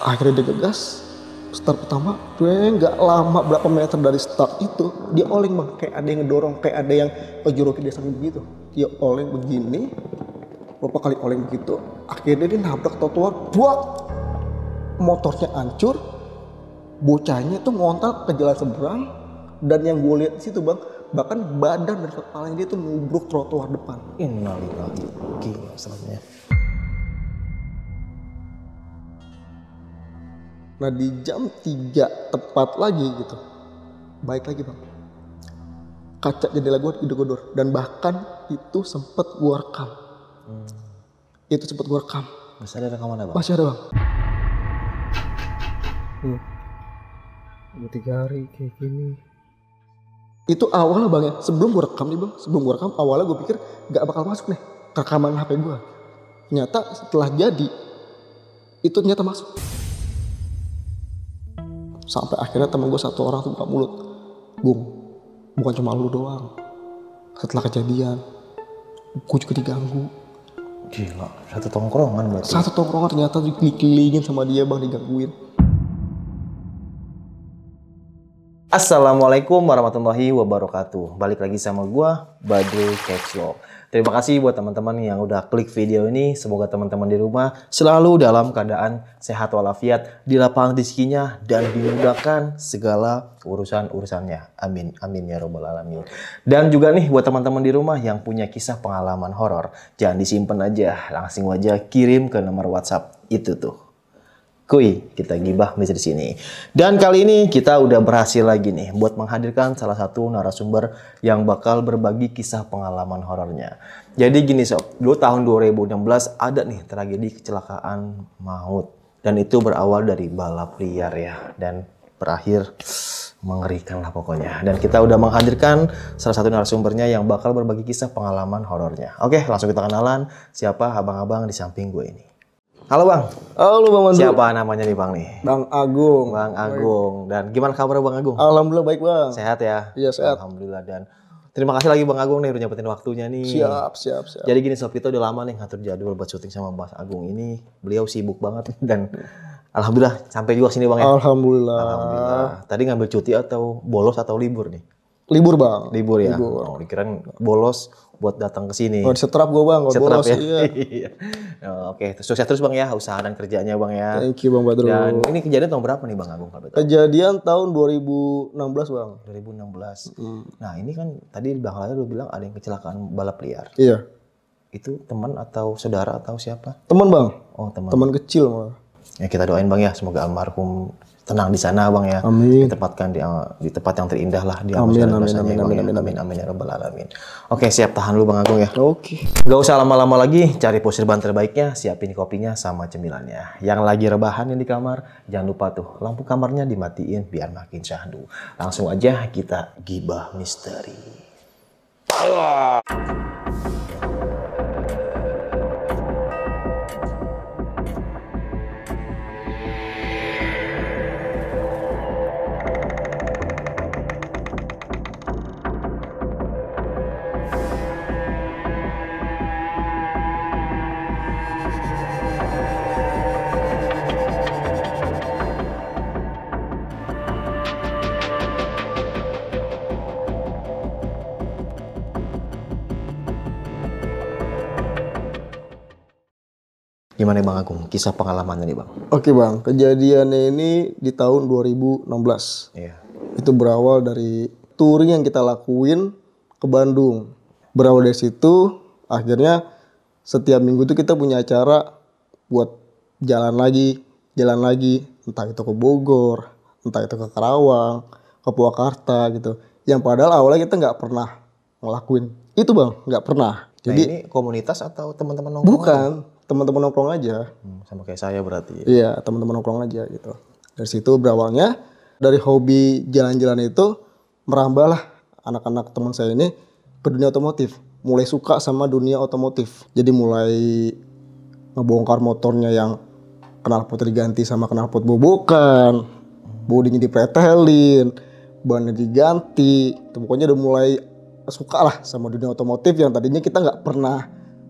Akhirnya dia ngegas. Start pertama, gue nggak lama berapa meter dari start itu dia oleng bang, kayak ada yang ngedorong, kayak ada yang ngejurokin dia sambil begitu. Dia oleng begini, beberapa kali oleng begitu. Akhirnya dia nabrak trotoar, buat motornya hancur, bocahnya tuh ngontal ke jalan seberang, dan yang gue lihat di situ bang, bahkan badan dan kepalanya dia tuh nubruk trotoar depan. Innalillahi, gila sebenarnya. Nah di jam 3 tepat lagi gitu, baik lagi bang, kaca jendela gue digedor, dan bahkan itu sempet gue rekam. Itu sempet gue rekam. Masih ada rekaman apa? Masih ada bang. Udah 3 hari kayak gini. Itu awalnya bang ya, sebelum gue rekam nih bang, sebelum gue rekam awalnya gue pikir gak bakal masuk nih ke rekaman HP gue. Ternyata setelah jadi, itu ternyata masuk. Sampai akhirnya temen gue satu orang tuh buka mulut, Bung, bukan cuma lu doang. Setelah kejadian, gue juga diganggu. Gila, satu tongkrongan berarti. Satu tongkrongan ternyata dikelilingin sama dia bang, digangguin. Assalamualaikum warahmatullahi wabarakatuh. Balik lagi sama gua, Badrul Keclo. Terima kasih buat teman-teman yang udah klik video ini. Semoga teman-teman di rumah selalu dalam keadaan sehat walafiat, dilapangkan rezekinya, dan dimudahkan segala urusan-urusannya. Amin, amin ya robbal alamin. Dan juga nih buat teman-teman di rumah yang punya kisah pengalaman horor, jangan disimpan aja, langsung aja kirim ke nomor WhatsApp itu tuh. Kuy, kita gibah di sini. Dan kali ini kita udah berhasil lagi nih buat menghadirkan salah satu narasumber yang bakal berbagi kisah pengalaman horornya. Jadi gini sob, dulu tahun 2016 ada nih tragedi kecelakaan maut. Dan itu berawal dari balap liar ya. Dan berakhir mengerikan lah pokoknya. Dan kita udah menghadirkan salah satu narasumbernya yang bakal berbagi kisah pengalaman horornya. Oke, langsung kita kenalan siapa abang-abang di samping gue ini. Halo bang. Halo bang Mandu. Siapa namanya nih bang nih? Bang Agung. Bang Agung. Dan gimana kabar bang Agung? Alhamdulillah baik bang. Sehat ya? Iya sehat. Alhamdulillah. Dan terima kasih lagi bang Agung nih udah nyempetin waktunya nih. Siap. Jadi gini sob, kita udah lama nih ngatur jadwal buat syuting sama Mas Agung ini. Beliau sibuk banget dan alhamdulillah sampai juga sini bang ya. Alhamdulillah. Tadi ngambil cuti atau bolos atau libur nih? Libur bang. Libur ya? Libur. Oh, dikirain bolos buat datang ke sini. Oh, disetrap gue bang, Setrap bolos, ya? iya. Oke, sukses terus bang ya, usaha dan kerjanya bang ya. Thank you bang Badrul. Dan ini kejadian tahun berapa nih bang Agung? Kejadian tahun 2016 bang. 2016. Nah ini kan tadi di belakang layar lu bilang ada yang kecelakaan balap liar. Iya. Itu teman atau saudara atau siapa? Teman bang. Oh teman. Teman kecil malah. Ya kita doain bang ya, semoga almarhum tenang di sana bang ya. Amin. Ditempatkan di tempat yang terindah lah di Amin, amin ya rabbal alamin. Oke, siap, tahan lu bang Agung ya. Oke. Gak usah lama-lama lagi, cari posisi ban terbaiknya, siapin kopinya sama cemilannya. Yang lagi rebahan di kamar, jangan lupa tuh lampu kamarnya dimatiin biar makin syahdu. Langsung aja kita gibah misteri. Gimana bang Agung, kisah pengalamannya nih bang? Oke bang, kejadiannya ini di tahun 2016. Iya. Itu berawal dari touring yang kita lakuin ke Bandung. Berawal dari situ, akhirnya setiap minggu tuh kita punya acara buat jalan lagi. Entah itu ke Bogor, entah itu ke Karawang, ke Purwakarta gitu. Yang padahal awalnya kita nggak pernah ngelakuin itu bang, nggak pernah. Jadi Jadi ini komunitas atau teman-teman nongkrong? bukan, teman-teman nongkrong aja. Sama kayak saya berarti. Iya, teman-teman nongkrong aja gitu. Dari situ berawalnya dari hobi jalan-jalan itu merambahlah anak-anak teman saya ini ke dunia otomotif. Mulai suka sama dunia otomotif. Jadi mulai ngebongkar motornya yang knalpot diganti sama knalpot bobokan, bodinya dipretelin, bannya diganti. Itu pokoknya udah mulai suka lah sama dunia otomotif yang tadinya kita nggak pernah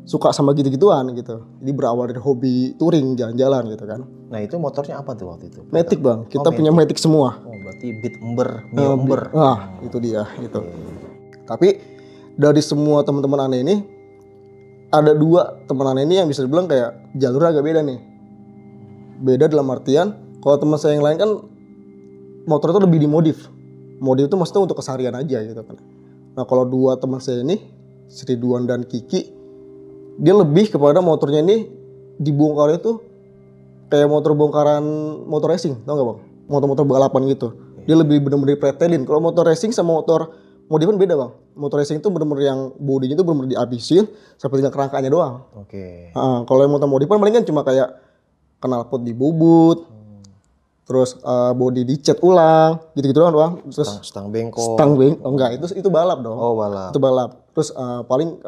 suka sama gitu-gituan gitu. Jadi berawal dari hobi touring, jalan-jalan gitu kan. Nah itu motornya apa tuh waktu itu? Matic bang, kita punya Matic semua. Oh berarti Beat Ember, Mio Ember. Itu dia gitu. Tapi dari semua teman-teman aneh ini, ada 2 teman aneh ini yang bisa dibilang kayak jalurnya agak beda nih. Beda dalam artian, kalau teman saya yang lain kan motor itu lebih dimodif. Modif itu maksudnya untuk keseharian aja gitu kan. Nah kalau 2 teman saya ini, si Ridwan dan Kiki, dia lebih kepada motornya ini dibongkar itu kayak motor bongkaran motor racing, tau gak bang? Motor-motor balapan gitu. Dia lebih bener-bener pretelin. Kalau motor racing sama motor modifan beda bang. Motor racing itu bener-bener yang bodinya itu bener-bener dihabisin sampai tinggal kerangkanya doang. Oke. Kalau yang motor modifan paling kan cuma kayak knalpot dibubut, terus bodi dicat ulang, gitu-gitu doang. Terus Stang bengkok. Enggak, itu balap dong. Oh balap. Itu balap. Terus paling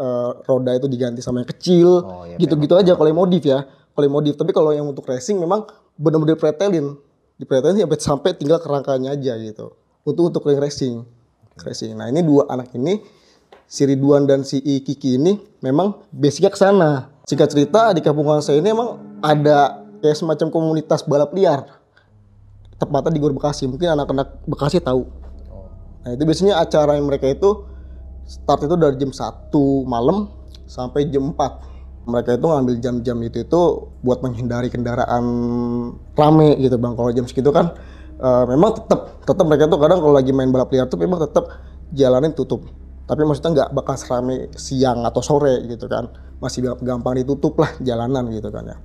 roda itu diganti sama yang kecil, gitu-gitu aja kalau yang modif ya. Kalau yang modif, tapi kalau yang untuk racing memang benar-benar pretelin. Dipretelin sampai tinggal kerangkanya aja gitu. Untuk yang racing. Nah, ini 2 anak ini, si Ridwan dan si Kiki ini memang basicnya ke sana. Singkat cerita di kampungan saya ini emang ada kayak semacam komunitas balap liar. Tepatnya di Gor Bekasi, mungkin anak-anak Bekasi tahu. Nah itu biasanya acara yang mereka itu start itu dari jam 1 malam sampai jam 4. Mereka itu ngambil jam-jam itu buat menghindari kendaraan rame gitu bang. Kalau jam segitu kan memang tetap mereka tuh kadang kalau lagi main balap liar tuh memang tetap jalanin tutup. Tapi maksudnya nggak bakal serame siang atau sore gitu kan. Masih gampang ditutup lah jalanan gitu kan ya.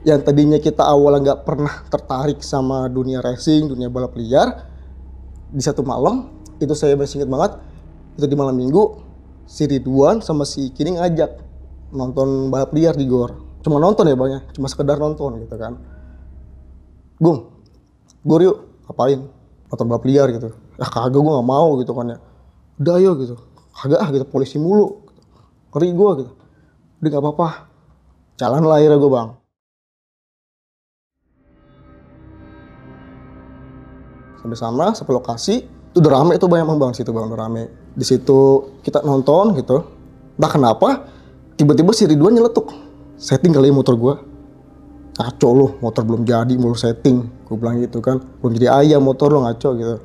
Yang tadinya kita awalnya nggak pernah tertarik sama dunia racing, dunia balap liar, di satu malam itu saya masih ingat banget, itu di malam minggu si Ridwan sama si Kini ngajak nonton balap liar di Gor. Cuma nonton ya bang ya, cuma sekedar nonton gitu kan. Gor yuk, ngapain? Nonton balap liar gitu. Kagak, gue nggak mau gitu kan ya. Udah ayo gitu, kagak gitu, polisi mulu, ngeri gue gitu. Udah nggak apa-apa, jalan lah akhirnya gue bang. Sampai sana, sampai lokasi, itu udah rame tuh banyak bang situ bang, udah rame. Di situ kita nonton gitu. Entah kenapa, tiba-tiba si Ridwan nyeletuk. Setting kali ya motor gua. Ngaco lo, motor belum jadi, mau setting. Gue bilang gitu kan, belum jadi ayam motor lo ngaco gitu.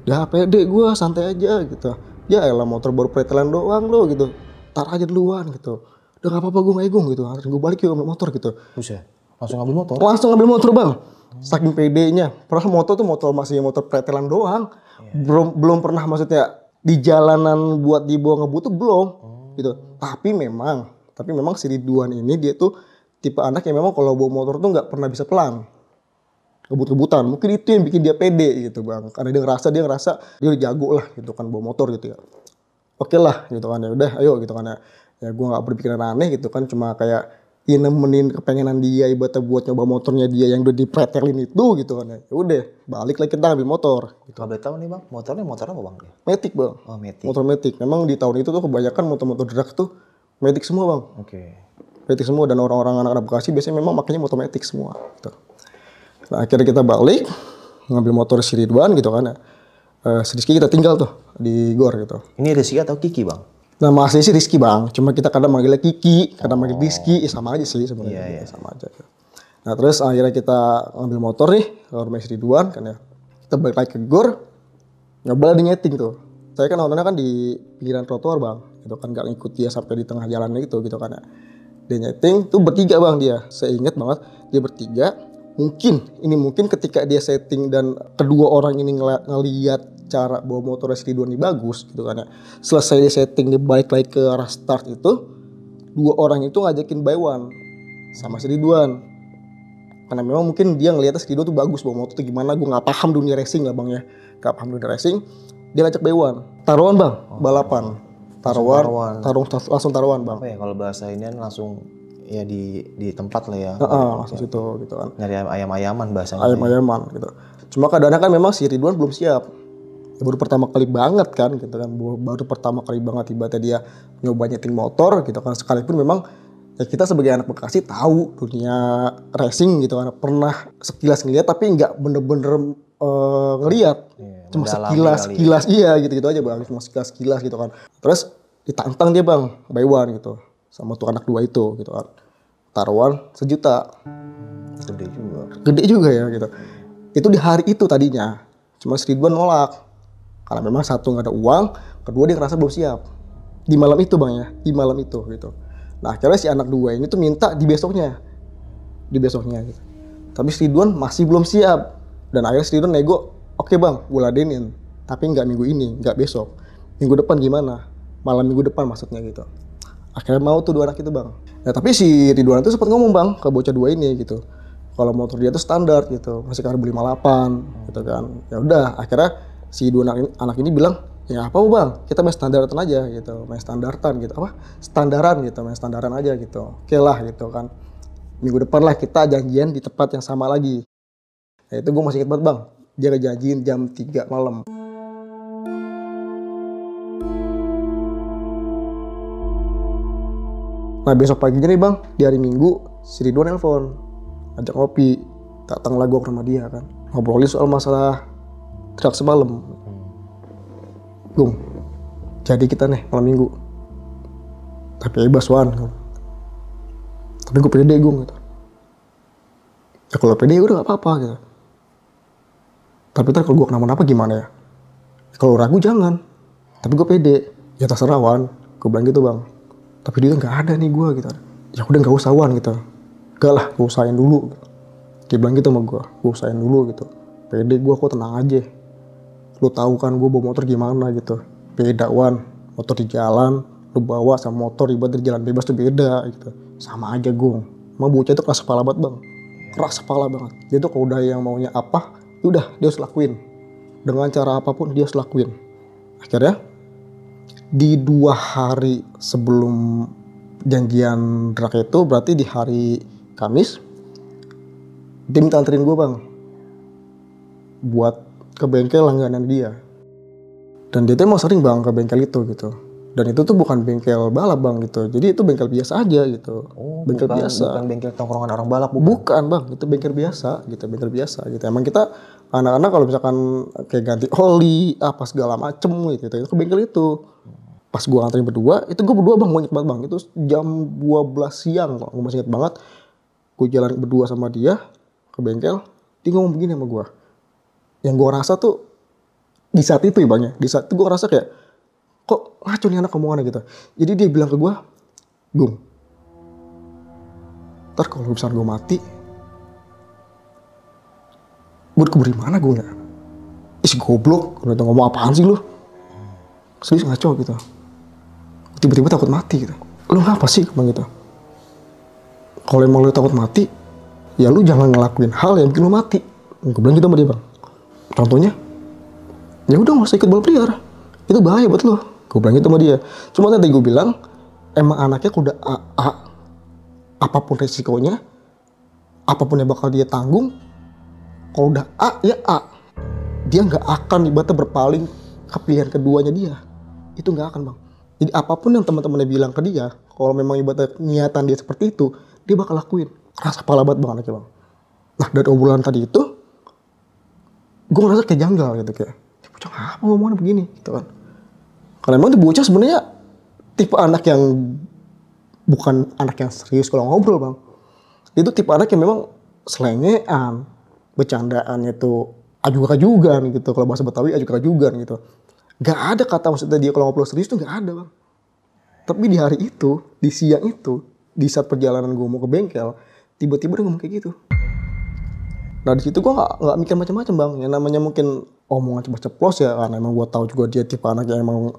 Ya pede gua, santai aja gitu. Ya elah motor baru pretelan doang lo gitu. Tar aja duluan gitu. Udah gak apa-apa gue ngegung gitu. Harus gue balik yuk ambil motor gitu. Buset, langsung ngambil motor? Langsung ngambil motor bang. Saking pedenya, padahal motor tuh masih motor pretelan doang, belum pernah maksudnya di jalanan buat dibawa ngebut tuh belum, gitu. Tapi memang si Ridwan ini dia tuh tipe anak yang memang kalau bawa motor tuh nggak pernah bisa pelan, ngebut-ngebutan. Mungkin itu yang bikin dia pede gitu bang, karena dia ngerasa dia udah jago lah gitu kan bawa motor gitu ya. Oke lah gitu kan ya, udah ayo gitu kan ya. Ya gue nggak berpikiran aneh gitu kan, cuma kayak ya nemenin kepengenan dia ibaratnya buat nyoba motornya dia yang udah dipretelin itu gitu kan ya. Udah balik lagi kita ambil motor gitu. Kalau boleh tahu nih bang, motor apa bang? Matic bang. Oh Matic. Motor Matic. Memang di tahun itu tuh kebanyakan motor-motor drag tuh Matic semua bang. Oke. Matic semua, dan orang-orang anak-anak Bekasi biasanya memang makanya motor Matic semua gitu. Nah akhirnya kita balik ngambil motor si Ridwan gitu kan ya. Si Rizky kita tinggal tuh di Gor gitu. Ini Rizky atau Kiki bang? Nama asli sih Rizky bang, cuma kita kadang manggilnya Kiki, kadang manggil Rizky, ya sama aja sih sebenarnya. Iya. Sama aja. Nah terus akhirnya kita ngambil motor nih ke rumah si Ridwan kan ya. Kita balik lagi ke Gor, nyoba di nyeting tuh. Saya kan nontonnya kan di pinggiran trotoar bang, gitu kan nggak ngikut dia sampai di tengah jalannya gitu kan ya. Dia nyeting tuh bertiga bang dia, saya ingat banget dia bertiga. Mungkin ketika dia setting dan kedua orang ini ngeliat cara bawa motor si Ridwan ini bagus gitu kan ya. Selesai dia setting, dia balik lagi ke arah start itu, 2 orang itu ngajakin by one sama si Ridwan. Karena memang mungkin dia ngeliatnya si Ridwan tuh bagus bawa motor tuh gimana, gue gak paham dunia racing lah bang ya. Gak paham dunia racing, dia ngajak by one. Taruhan bang, balapan. Langsung taruhan bang. Apa ya kalau bahasa ini kan langsung ya di tempat lah ya. Langsung situ gitu kan. Nyari ayam-ayaman bahasanya. Ayam-ayaman gitu. Cuma kadang-kadang kan memang si Ridwan belum siap. Ya, baru pertama kali banget kan gitu kan. Baru pertama kali banget tiba-tiba dia nyoba nyeting motor gitu kan. Sekalipun memang ya kita sebagai anak Bekasi tahu dunia racing gitu kan. Pernah sekilas ngeliat tapi nggak bener-bener ngeliat. Cuma sekilas iya gitu-gitu aja bang. Cuma sekilas gitu kan. Terus ditantang dia bang, by one gitu. sama tuh anak 2 itu gitu kan. Taruhan 1 juta. Gede juga ya gitu. Itu di hari itu tadinya. Cuma si Ridwan nolak. Karena memang satu nggak ada uang, kedua dia ngerasa belum siap. Di malam itu bang ya, di malam itu gitu. Nah akhirnya si anak 2 ini tuh minta di besoknya gitu. Tapi si Ridwan masih belum siap. Dan akhirnya si Ridwan nego, oke bang, gue ladenin. Tapi nggak minggu ini, nggak besok. Minggu depan gimana? Malam minggu depan maksudnya gitu. Akhirnya mau tuh 2 anak itu bang. Nah tapi si Ridwan itu sempat ngomong bang ke bocah 2 ini gitu. Kalau motor dia tuh standar gitu, masih karbu 58 gitu kan. Ya udah, akhirnya si 2 anak ini bilang, ya apa bang, kita main standaran aja gitu, main standaran gitu, main standaran aja gitu. Oke lah gitu kan. Minggu depan lah kita janjian di tempat yang sama lagi. Nah itu gue masih inget banget bang, dia ngejanjiin jam 3 malam. Nah besok paginya nih bang, di hari Minggu, si Ridwan nelpon, ajak ngopi, datanglah gue ke rumah dia kan, ngobrolin soal masalah teriak semalam. Gung, jadi kita nih malam Minggu, tapi bebas Wan, tapi gue pede Gung gitu. Ya kalau pede udah gak apa-apa gitu. Tapi ntar kalau gue kenapa-napa gimana ya? Kalau ragu jangan, tapi gue pede. Ya terserah Wan, gue bilang gitu bang. Tapi dia nggak ada nih gue gitu. Ya udah nggak usah Wan gitu. Gak lah, gue usahain dulu. Dia bilang gitu sama gue usahain dulu gitu. Pede gue kok, tenang aja. Lu tahu kan gue bawa motor gimana gitu. Beda Wan, motor di jalan, lu bawa sama motor ibarat di jalan bebas tuh beda gitu. Sama aja Gung. Emang bocah itu keras kepala banget bang. Keras kepala banget. Dia tuh kalau udah yang maunya apa, udah dia harus lakuin. Dengan cara apapun dia harus lakuin. Akhirnya di 2 hari sebelum janjian drag itu, berarti di hari Kamis, dia minta anterin gue bang buat ke bengkel langganan dia. Dan dia tuh emang sering bang ke bengkel itu gitu. Dan itu tuh bukan bengkel balap bang gitu. Jadi itu bengkel biasa aja gitu. Bengkel biasa. Bukan bengkel tongkrongan orang balap. Bukan bang, itu bengkel biasa gitu. Bengkel biasa gitu. Emang kita anak-anak kalau misalkan kayak ganti oli, apa segala macem gitu. Itu ke bengkel itu. Pas gue nganterin berdua, itu gue berdua bang, gue inget banget bang. Itu jam 12 siang kok, gue masih inget banget. Gue jalan berdua sama dia ke bengkel. Dia ngomong begini sama gue. Yang gue rasa tuh di saat itu ya bang ya. Di saat itu gue rasa kayak, kok ngaco nih anak omongannya gitu. Jadi dia bilang ke gue, Gung, ntar kalau misalnya gue mati, gue dikubur di mana Gung ya? Isi goblok, lu ngomong apaan sih lu? Serius ngaco gitu. Tiba-tiba takut mati gitu. Lu ngapa sih bang gitu? Kalau emang lu takut mati, ya lu jangan ngelakuin hal yang bikin lu mati. Gue bilang gitu sama dia bang. Contohnya, ya udah nggak usah ikut balap liar. Itu bahaya buat lu. Gue bilang gitu sama dia. Cuma tadi gue bilang, emang anaknya udah AA, apapun resikonya, apapun yang bakal dia tanggung, kalau udah A ya A. Dia nggak akan ibaratnya berpaling ke pilihan keduanya dia. Itu nggak akan bang. Jadi apapun yang teman-temannya bilang ke dia, kalau memang ibaratnya niatan dia seperti itu, dia bakal lakuin. Keras kepala banget bang anaknya bang. Nah dari obrolan tadi itu, gue ngerasa kayak janggal gitu kayak, bocah apa ngomongnya begini gitu kan. Karena emang bocah sebenarnya tipe anak yang bukan anak yang serius kalau ngobrol bang. Dia tuh tipe anak yang memang selengean, bercandaannya tuh ajug-ajugan gitu. Kalau bahasa Betawi ajug-ajugan gitu. Gak ada kata maksudnya dia kalau ngobrol serius tuh gak ada bang. Tapi di hari itu, di siang itu, di saat perjalanan gue mau ke bengkel, tiba-tiba dia ngomong kayak gitu. Nah di situ gue nggak mikir macam-macam bang. Yang namanya mungkin omongan ceplos ya, karena emang gue tahu juga dia tipe anak yang emang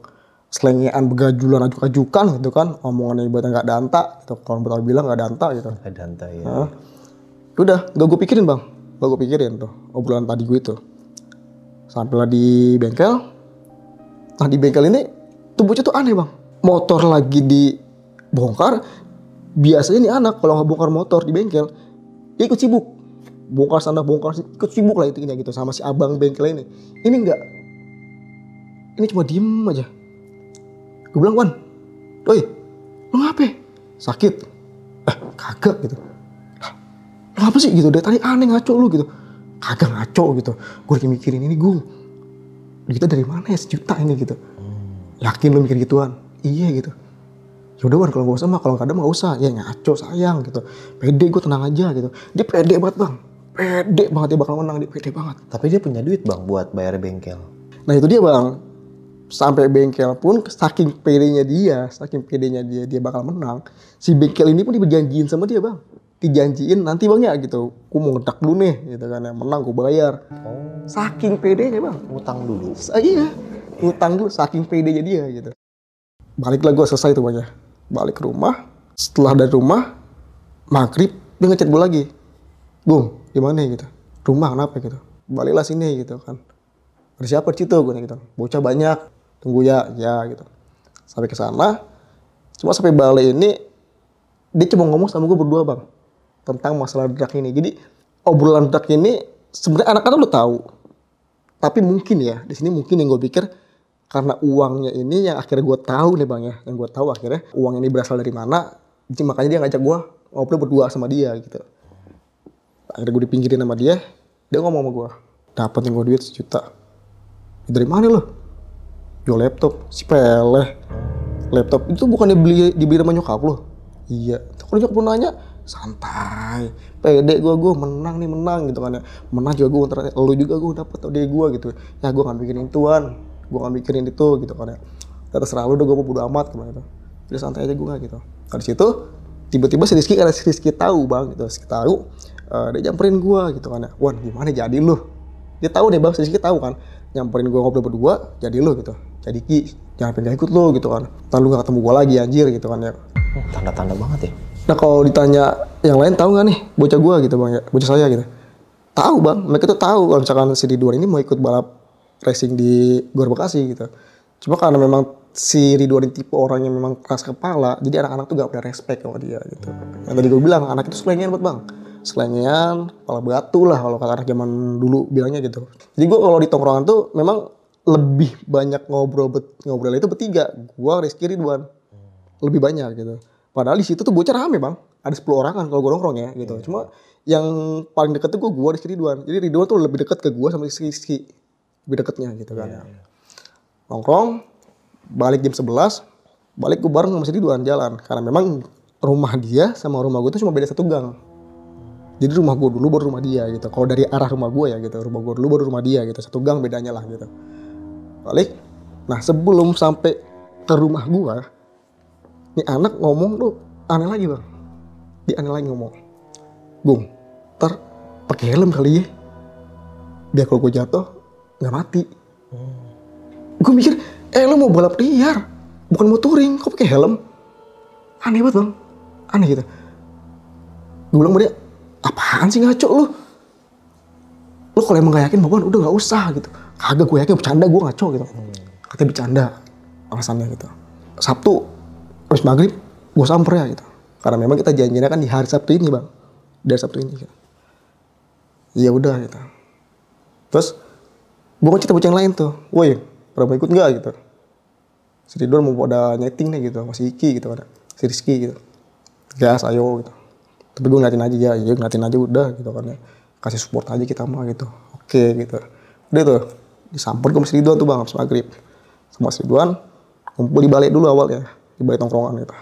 selengean, begajulan, ajuk-ajukan gitu kan. Omongannya ibaratnya nggak danta, gitu. Kalau Betawi bilang nggak danta gitu. Nggak danta ya. Nah, udah, gak gue pikirin bang. Gak gue pikirin tuh obrolan tadi gue itu. Sampailah di bengkel. Nah di bengkel ini tuh bocah tuh aneh bang. Motor lagi dibongkar. Biasanya nih anak kalau nggak bongkar motor di bengkel, dia ikut sibuk. Bongkar sana bongkar sini, ikut sibuk lah intinya gitu sama si abang bengkel ini. Ini enggak. Ini cuma diem aja. Gue bilang, Wan, doi, lu ngapa? Sakit? Kagak gitu. Lu ngapa sih gitu? Dari tadi aneh ngaco lu gitu. Kagak ngaco gitu. Gue lagi mikirin ini Gung. Kita dari mana ya 1 juta ini gitu. Yakin lu mikir gituan? Iya gitu. Yaudah Wan, kalau gak usah mah, kalau gak ada mah gak usah. Ya ngaco sayang gitu. Pede gue, tenang aja gitu. Dia pede banget bang. Pede banget dia bakal menang, dia pede banget. Tapi dia punya duit bang buat bayar bengkel. Nah itu dia bang. Sampai bengkel pun saking pedenya dia bakal menang. Si bengkel ini pun dijanjiin sama dia bang. Dijanjiin nanti bang ya gitu. Gue mau ngedak dulu nih gitu kan ya. Menang gue bayar. Saking pedenya bang. Utang dulu. Iya. Utang dulu saking pedenya dia gitu. Baliklah gue selesai tuh bang ya. Balik ke rumah. Setelah dari rumah. Maghrib dia ngechat gue lagi. Bung gimana gitu. Rumah kenapa gitu. Baliklah sini gitu kan. Ada siapa di situ gue gitu. Bocah banyak. Tunggu ya gitu. Sampai ke sana. Cuma sampai balik ini dia cuma ngomong sama gue berdua bang tentang masalah dedak ini. Jadi obrolan dedak ini sebenarnya anak-anak lo tahu. Tapi mungkin ya di sini mungkin yang gue pikir karena uangnya ini yang akhirnya gue tahu nih bang ya. Yang gue tahu akhirnya uang ini berasal dari mana. Jadi makanya dia ngajak gue ngobrol berdua sama dia gitu. Akhirnya gue dipinggirin sama dia. Dia ngomong sama gue. Dapat yang gue duit 1 juta. Dari mana lo? Jual laptop. Sepele. Laptop itu bukan dibeli sama nyokap lo? Iya. Kalau nyokap lo nanya, santai. Pede gue menang gitu kan ya. Menang juga gue, ternyata lo juga gue dapet dari gue gitu. Ya gue gak mikirin ituan. Gue gak mikirin itu gitu kan ya. Terserah lu udah gue mau bodo amat gitu. Udah santai aja gue gitu. Nah disitu tiba-tiba si Rizky tahu bang gitu. Si Rizky tahu dia nyamperin gue gitu kan ya. Wan gimana jadi lu? Dia tahu nih bang, si Rizky tahu kan. Nyamperin gue ngobrol berdua, jadi lu gitu. Jadi Ki, jangan pindah ikut lu gitu kan. Ntar lu gak ketemu gue lagi anjir gitu kan ya. Tanda-tanda banget ya. Nah kalau ditanya yang lain tahu nggak nih bocah gue gitu bang ya, bocah saya gitu. Tahu bang, mereka tuh tahu kalau misalkan si Ridwan ini mau ikut balap racing di Gor Bekasi gitu. Cuma karena memang si Ridwan ini tipe orang yang memang keras kepala, jadi anak-anak tuh gak punya respect sama dia gitu. Yang tadi gue bilang anak itu selengean buat bang, selengean, kepala batu lah kalau kata anak zaman dulu bilangnya gitu. Jadi gue kalau di tongkrongan tuh memang lebih banyak ngobrol itu bertiga, gue Rizky Ridwan lebih banyak gitu. Padahal di situ tuh bocah rame bang, ada 10 orangan kalau gue nongkrong ya gitu. Cuma yang paling deket tuh gue Rizky Ridwan. Jadi Ridwan tuh lebih deket ke gue sama Rizky, lebih deketnya gitu kan ya. Nongkrong, balik jam 11, balik gue bareng sama si Ridwan jalan. Karena memang rumah dia sama rumah gue tuh cuma beda 1 gang. Jadi rumah gue dulu baru rumah dia gitu. Kalau dari arah rumah gue ya gitu, rumah gue dulu baru rumah dia gitu. 1 gang bedanya lah gitu. Balik, nah sebelum sampai ke rumah gue, ini anak ngomong tuh aneh lagi bang. Dia aneh lagi ngomong. Bung, ntar pakai helm kali ya. Biar kalau gue jatuh nggak mati. Gue mikir, lu mau balap liar, bukan mau touring, kok pakai helm? Aneh banget bang, aneh gitu. Gue bilang sama dia, apaan sih ngaco lu? Lu kalau emang gak yakin bang, udah nggak usah gitu. Kagak, gue yakin bercanda, gue ngaco gitu. Katanya bercanda alasannya gitu. Sabtu habis maghrib gue samper ya gitu. Karena memang kita janjinya kan di hari Sabtu ini bang, dari Sabtu ini gitu. Ya udah gitu. Terus gue ngechat bocah yang lain tuh, woi berapa ikut nggak gitu. Si Ridwan mau pada nyeting nih gitu, masih Iki gitu ada, si Rizky gitu. Gas ayo gitu. Tapi gue ngeliatin aja ya, ngeliatin aja udah gitu kan ya. Kasih support aja kita mah gitu. Oke gitu. Udah tuh disamper ke si Ridwan tuh bang habis maghrib. Sama si Ridwan kumpul di balik dulu awal ya, di balik tongkrongan gitu.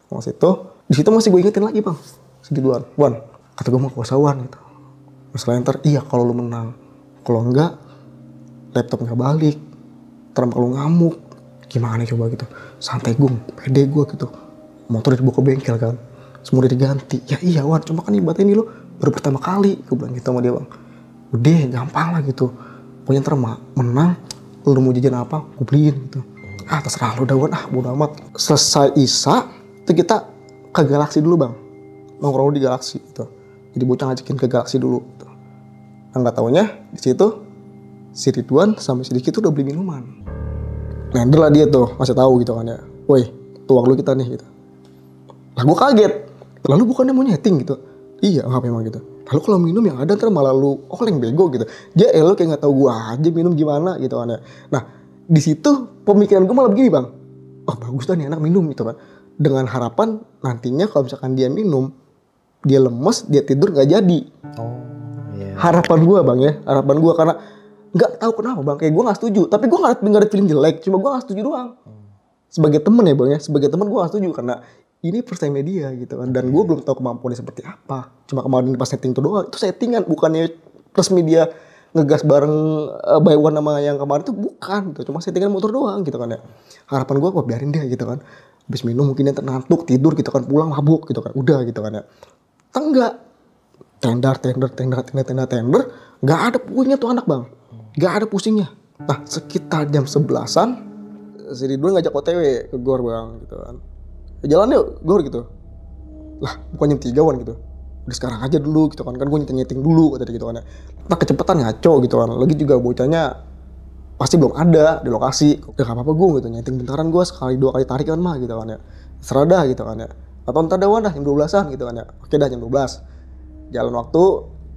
Sama situ, di situ masih gue ingetin lagi bang, si Ridwan. Wan, kata gue mau kuasawan gitu. Masalah ntar, iya kalau lu menang. Kalau enggak, laptop nggak balik. Ntar kalau ngamuk, gimana coba gitu. Santai gue, pede gue gitu. Motor dibawa ke bengkel kan, semua udah diganti. Ya iya Wan, cuma kan ibaratnya ini lo baru pertama kali. Gue bilang gitu sama dia bang. Udah gampang lah gitu. Pokoknya ntar menang, lu mau jajan apa, gue beliin gitu. Ah terserah lu dah Wan, bodo amat. Selesai Isya, itu kita ke Galaxy dulu bang. Nongkrong di Galaxy gitu. Jadi bocah ngajakin ke Galaxy dulu gitu. Nah gak taunya di situ si Ridwan sama si Diki tuh udah beli minuman. Nah adalah dia tuh masih tahu gitu kan ya. Woi tuang lu kita nih gitu. Lah gue kaget. Lalu bukannya mau nyeting gitu. Iya apa emang gitu. Lalu kalau minum yang ada ntar malah lu oleng bego gitu. Dia lo kayak gak tahu gue aja minum gimana gitu kan ya. Nah di situ pemikiran gue malah begini bang. Oh bagus dah nih anak minum gitu kan. Dengan harapan nantinya kalau misalkan dia minum, dia lemes, dia tidur gak jadi. Harapan gue bang ya. Harapan gue karena gak tahu kenapa bang. Kayak gue gak setuju. Tapi gue gak ada feeling jelek. Cuma gue gak setuju doang. sebagai temen ya bang ya, sebagai temen gue gak setuju karena ini first time dia gitu kan, dan gue belum tahu kemampuannya seperti apa. Cuma kemarin pas setting itu doang, itu settingan, bukannya resmi dia ngegas bareng by one sama yang kemarin tuh bukan, tuh cuma settingan motor doang gitu kan ya. Harapan gue kok biarin dia gitu kan, habis minum mungkin dia ngantuk tidur gitu kan, pulang mabuk gitu kan, udah gitu kan ya. Enggak, tender, nggak ada pusingnya tuh anak bang, nggak ada pusingnya. Nah sekitar jam 11-an, si Ridwan ngajak OTW ke Gor bang gitu kan. Jalan yuk Gor gitu. Lah bukan jam 3-an gitu. Udah sekarang aja dulu gitu kan. Kan gue nyeting dulu tadi gitu kan ya. Nah kecepatan ngaco gitu kan. Lagi juga bocahnya pasti belum ada di lokasi. Udah gak apa-apa gue gitu. Nyeting bentaran gue sekali 2 kali tarik kan mah gitu kan ya. Serada gitu kan ya. Atau ntar dah jam 12-an gitu kan ya. Oke dah jam 12. Jalan waktu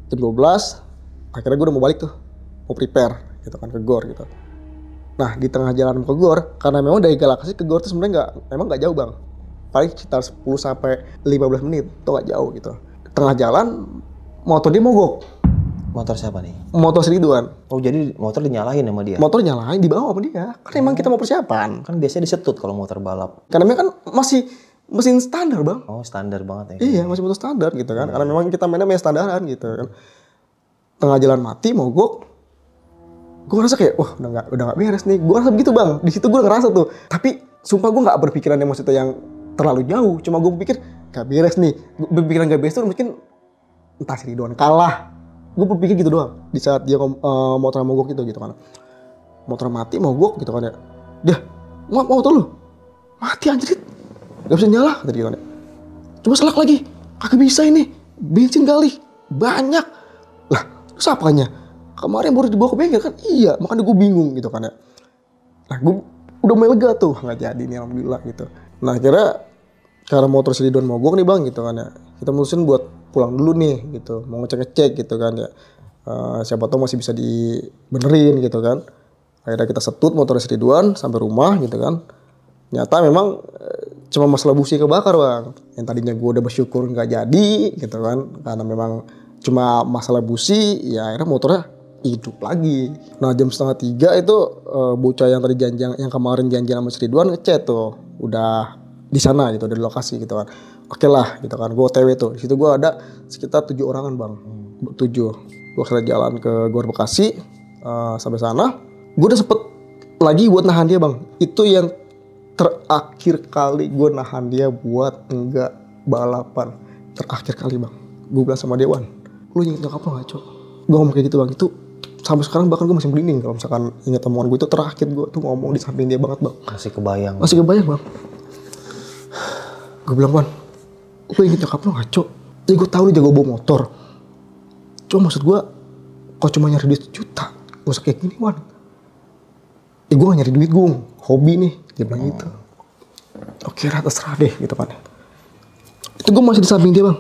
jam 12. Akhirnya gue udah mau balik tuh. Mau prepare gitu kan ke Gor gitu. Nah di tengah jalan ke Gor. Karena memang dari Galaxy ke Gor tuh sebenarnya gak jauh bang. Paling sekitar 10 sampai 15 menit, itu gak jauh gitu. Tengah jalan, motor dia mogok. Motor siapa nih? Motor si Ridwan. Oh jadi motor dinyalain sama dia? Motor nyalain, dibawa sama dia. Karena emang kita mau persiapan. Kan biasanya disetut kalau motor balap. Karena memang kan masih mesin standar bang. Oh standar banget ya? Iya, masih motor standar gitu kan. Karena memang kita mainnya standaran gitu kan. Tengah jalan mati, mogok. Gue ngerasa kayak, wah udah gak beres nih. Gue ngerasa begitu bang. Di situ gue ngerasa tuh. Tapi sumpah gue gak berpikiran yang maksudnya yang terlalu jauh, cuma gue pikir gak beres nih. Gue berpikiran gak beres tuh mungkin entah si Ridwan kalah. Gue berpikir gitu doang di saat dia motor mogok gitu kan. Motor mati mogok gitu kan ya. Dia motor lu mati anjir, gak bisa nyala tadi kan ya. Coba selak lagi, kagak bisa ini, bensin kali banyak lah. Terus apanya? Kemarin baru dibawa ke bengkel kan. Iya, makanya gue bingung gitu kan ya. Nah gue udah mulai lega tuh, nggak jadi nih alhamdulillah gitu. Nah akhirnya karena motor si Ridwan mogok nih bang gitu kan ya, kita mutusin buat pulang dulu nih gitu, mau ngecek gitu kan ya. Siapa tahu masih bisa dibenerin gitu kan. Akhirnya kita setut motor si Ridwan sampai rumah gitu kan. Nyata memang cuma masalah busi kebakar bang. Yang tadinya gue udah bersyukur nggak jadi gitu kan, karena memang cuma masalah busi, ya akhirnya motornya hidup lagi. Nah jam 2:30 itu bocah yang tadi yang kemarin janjian sama si Ridwan ngechat tuh, udah di sana gitu, di lokasi gitu kan. Oke lah gitu kan, gue OTW tuh. Di situ gue ada sekitar 7 orangan bang, 7. Gue kira jalan ke Gor Bekasi, sampai sana. Gue udah sempet lagi buat nahan dia bang. Itu yang terakhir kali gue nahan dia buat enggak balapan. Terakhir kali bang. Gue bilang sama Dewan, lu inget nyokap lo gak cok? Gue ngomong kayak gitu bang. Itu sampai sekarang bahkan gue masih merinding kalau misalkan ingat omongan gue itu terakhir gue tuh ngomong di samping dia banget bang. Masih kebayang bang. Gue bilang, Wan, lu inget nyokap lu gak, Cok? Ya gue tau lu jago bawa motor. Cuma maksud gue, kok cuma nyari duit juta, gak usah kayak gini, Wan. Ya gue gak nyari duit, gue hobi nih. Dia bilang gitu. Oke, terserah deh, gitu kan. Itu gue masih di samping dia, Bang.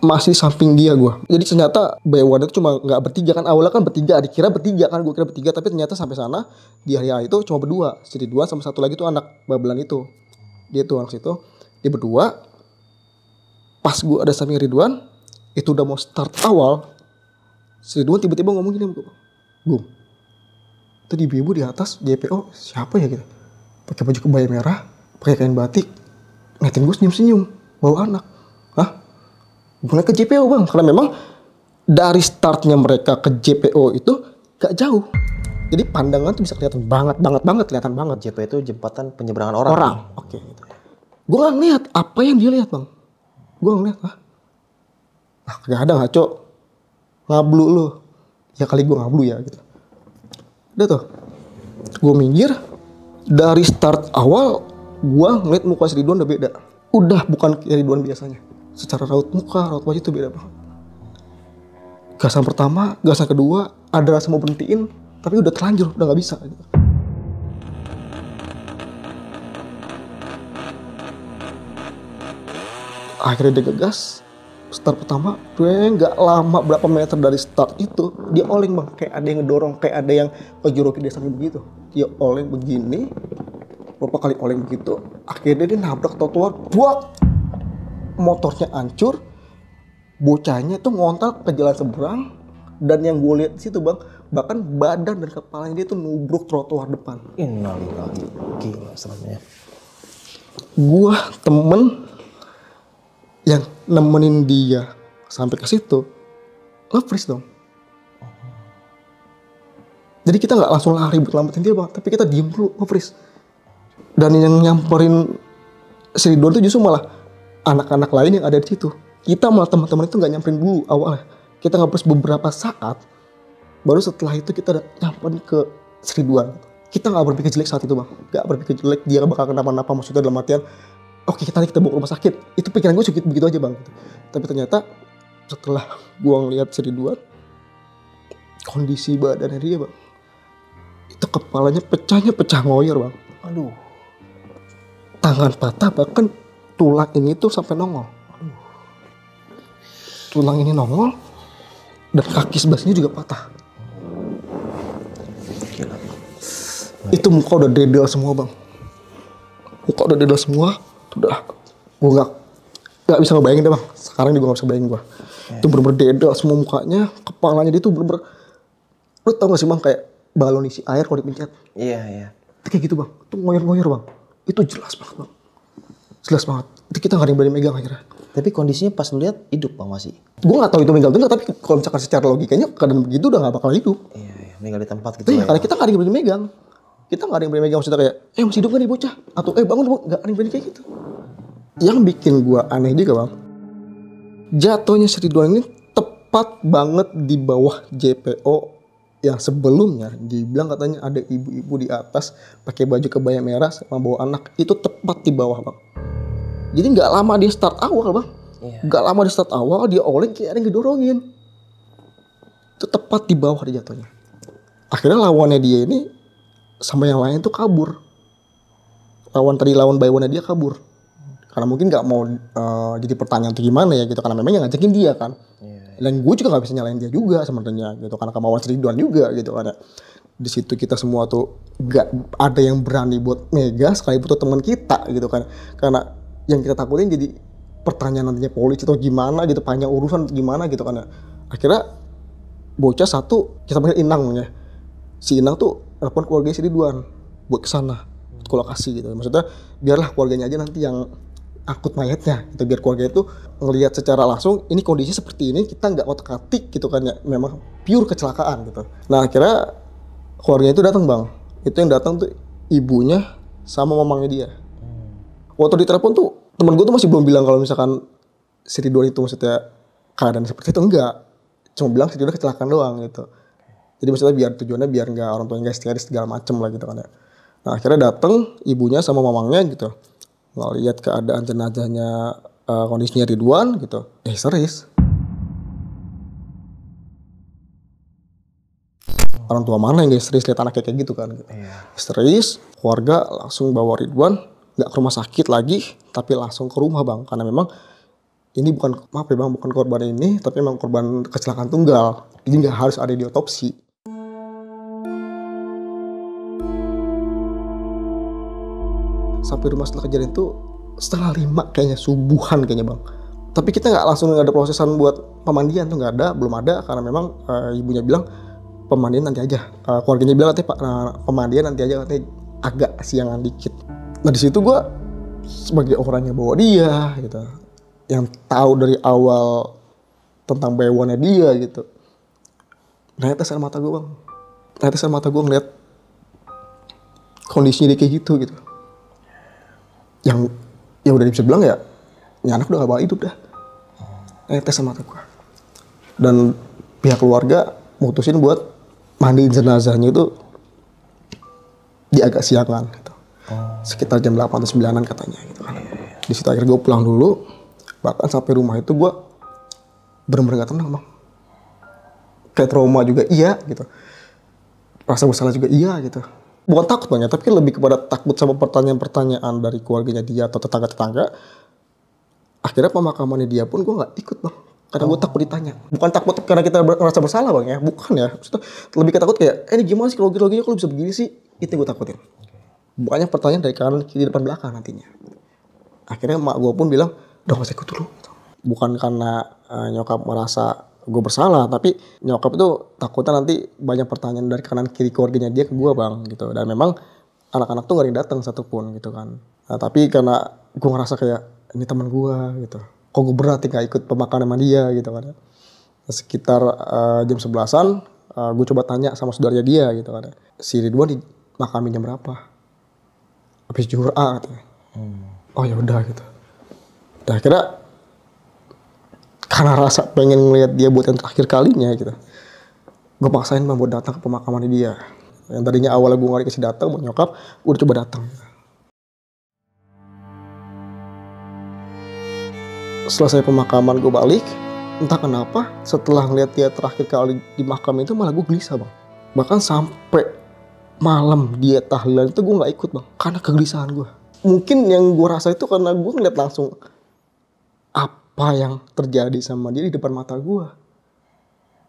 Masih di samping dia gue. Jadi ternyata Baywan itu cuma gak bertiga kan. Awalnya kan bertiga, dikira bertiga kan. Gue kira bertiga, tapi ternyata sampai sana, di hari itu cuma berdua. Jadi 2 sama satu lagi tuh anak babelan itu. Dia tuh anak situ. Dia berdua. Pas gue ada samping Ridwan, itu udah mau start awal, si Ridwan tiba-tiba ngomong gini, Gum, itu di ibu di atas JPO siapa ya gitu, pakai baju kebaya merah, pakai kain batik, ngeliatin gue senyum-senyum, bawa anak. Hah? Gue ke JPO bang, karena memang dari startnya mereka ke JPO itu gak jauh. Jadi pandangan tuh bisa kelihatan banget, kelihatan banget. JPO itu jembatan penyeberangan orang. Oke. Gitu. Gue gak ngeliat apa yang dia lihat bang. Gue ngeliat, gak ada ngaco. Ngablu lu. Ya kali gue ngablu ya gitu. Udah tuh. Gue minggir. Dari start awal, gue ngeliat muka si Ridwan udah beda. Udah bukan kayak Ridwan biasanya. Secara raut muka, raut wajah tuh beda banget. Gasan pertama, gasan kedua, ada rasa mau berhentiin. Tapi udah terlanjur, udah gak bisa gitu. Akhirnya dia gegas. Start pertama, gue nggak lama berapa meter dari start itu dia oleng bang, kayak ada yang ngedorong, kayak ada yang ngejurokin dia sampai begitu. Dia oleng begini, beberapa kali oleng begitu. Akhirnya dia nabrak trotoar, buat motornya hancur, bocahnya tuh ngontal ke jalan seberang, dan yang gue lihat di situ bang, bahkan badan dan kepalanya dia tuh nubruk trotoar depan. Innalillahi, gila sebenarnya. Gua temen yang nemenin dia sampai ke situ nge-freeze dong. Jadi kita nggak langsung lari buat selamatin dia bang, tapi kita diem dulu nge-freeze. Dan yang nyamperin si Ridwan itu justru malah anak-anak lain yang ada di situ. Kita malah teman-teman itu nggak nyamperin dulu awalnya. Kita nge-freeze beberapa saat, baru setelah itu kita nyamperin ke si Ridwan. Kita nggak berpikir jelek saat itu bang, nggak berpikir jelek dia bakal kenapa-napa, maksudnya dalam artian oke kita bawa ke rumah sakit. Itu pikiran gue sedikit begitu aja bang. Tapi ternyata setelah gue ngeliat si Ridwan, kondisi badannya dia bang, itu kepalanya pecah ngoyor bang. Aduh. Tangan patah, bahkan tulang ini tuh sampai nongol. Tulang ini nongol dan kaki sebelahnya juga patah. Itu muka udah dedel semua bang. Muka udah dedel semua. Udah, gue nggak bisa ngebayangin deh bang. Sekarang juga nggak bisa bayangin gue. Itu bener-bener dedel semua mukanya, kepalanya dia tuh bener-bener. Lu tau gak sih bang kayak balon isi air kalau dipencet? Iya. Kayak gitu bang. Itu ngoyor-ngoyor bang. Itu jelas banget bang. Jelas banget. Itu kita nggak ada yang berani megang akhirnya. Tapi kondisinya pas lu lihat hidup bang masih? Gue nggak tahu itu meninggal enggak, tapi kalau misalkan secara logikanya keadaan begitu udah nggak bakal hidup. Iya, meninggal di tempat gitu. Iya, karena kita nggak ada yang berani megang. Kita nggak ada yang berani megang, maksudnya kayak, masih hidup kan nih bocah? Atau bangun, nggak ada yang berani kayak gitu. Yang bikin gue aneh juga bang, jatuhnya si Ridwan ini tepat banget di bawah JPO yang sebelumnya dibilang katanya ada ibu-ibu di atas pakai baju kebaya merah sama bawa anak. Itu tepat di bawah bang. Jadi nggak lama dia start awal bang. Nggak lama di start awal dia oleng kayak ada yang ngedorongin. Itu tepat di bawah dia jatuhnya. Akhirnya lawannya dia ini sama yang lain tuh kabur. Lawan baywannya dia kabur. Karena mungkin nggak mau jadi pertanyaan tuh gimana ya gitu. Karena memang yang ngajakin dia kan. Dan gue juga nggak bisa nyalain dia juga sebenarnya gitu. Karena kemauan Ridwan juga gitu. Karena di situ kita semua tuh nggak ada yang berani buat mega sekalipun tuh teman kita gitu kan. Karena yang kita takutin jadi pertanyaan nantinya polisi atau gimana gitu, panjang urusan gimana gitu kan ya. Akhirnya bocah satu kita panggil Inang ya. Si Inang tuh telepon keluarganya si Ridwan buat kesana ke lokasi gitu. Maksudnya biarlah keluarganya aja nanti yang angkut mayatnya gitu, biar keluarga itu ngelihat secara langsung ini kondisi seperti ini, kita nggak otak-atik gitu kan ya, memang pure kecelakaan gitu. Nah akhirnya keluarganya itu datang bang. Itu yang datang tuh ibunya sama mamangnya dia. Waktu ditelepon tuh temen gue tuh masih belum bilang kalau misalkan si Ridwan itu maksudnya keadaan seperti itu, enggak. Cuma bilang si Ridwan kecelakaan doang gitu. Jadi maksudnya biar tujuannya biar nggak orang tuanya nggak histeris segala macem lah gitu kan ya. Nah akhirnya datang ibunya sama mamangnya gitu, ngeliat keadaan jenazahnya, kondisinya Ridwan gitu, histeris. Orang tua mana yang histeris lihat anaknya kayak gitu kan? Gitu. Histeris, keluarga langsung bawa Ridwan nggak ke rumah sakit lagi, tapi langsung ke rumah bang, karena memang ini bukan, maaf ya bang, bukan korban ini, tapi memang korban kecelakaan tunggal, jadi nggak harus ada di otopsi. Sampai rumah setelah kejadian itu 4:30 kayaknya, subuhan kayaknya bang. Tapi kita nggak langsung ada prosesan buat pemandian tuh, nggak ada, belum ada, karena memang ibunya bilang pemandian nanti aja. Keluarganya bilang katanya pemandian nanti aja, katanya agak siangan dikit. Nah di situ gue sebagai orang yang bawa dia gitu, yang tahu dari awal tentang baywannya dia gitu, ternyata sama mata gue bang, ternyata sama mata gue ngeliat kondisinya dia kayak gitu. Yang ya udah bisa bilang ya, ini anak udah gak bakal hidup dah. Ternyata sama mata gue. Dan pihak keluarga mutusin buat mandiin jenazahnya itu di agak siangan gitu. Sekitar jam 8 atau 9-an katanya gitu kan. Di situ akhirnya gue pulang dulu. Bahkan sampai rumah itu gue bener-bener gak tenang bang. Kayak trauma juga iya gitu. Rasa bersalah juga iya gitu. Bukan takut bang ya, tapi lebih kepada takut sama pertanyaan-pertanyaan dari keluarganya dia atau tetangga-tetangga. Akhirnya pemakamannya dia pun gue gak ikut bang. Karena gue takut ditanya. Bukan takut karena kita merasa bersalah bang ya, bukan ya. Maksudnya lebih ke takut kayak, ini gimana sih loginya kok bisa begini sih? Itu yang gue takutin. Banyak pertanyaan dari kanan, kiri, depan, belakang nantinya. Akhirnya emak gue pun bilang, udah gak usah ikut dulu. Bukan karena nyokap merasa gue bersalah, tapi nyokap itu takutnya nanti banyak pertanyaan dari kanan kiri keluarganya dia ke gue bang gitu. Dan memang anak-anak tuh gak ada yang datang satupun gitu kan. Nah, tapi karena gue ngerasa kayak ini teman gue gitu, kok gue berat ya gak ikut pemakaman sama dia gitu kan. Sekitar jam 11-an gue coba tanya sama saudaranya dia gitu kan. Si Ridwan dimakamin jam berapa? Habis zuhur katanya. Oh ya udah gitu. Dan akhirnya karena rasa pengen ngeliat dia buat yang terakhir kalinya gitu, gue paksain bang buat datang ke pemakaman dia. Yang tadinya awalnya gue gak dikasih datang buat nyokap, gue udah coba datang. Selesai pemakaman gue balik, entah kenapa setelah ngeliat dia terakhir kali di makam itu malah gue gelisah bang. Bahkan sampai malam dia tahlilan itu gue gak ikut bang, karena kegelisahan gue. Mungkin yang gue rasa itu karena gue ngeliat langsung apa yang terjadi sama dia di depan mata gue.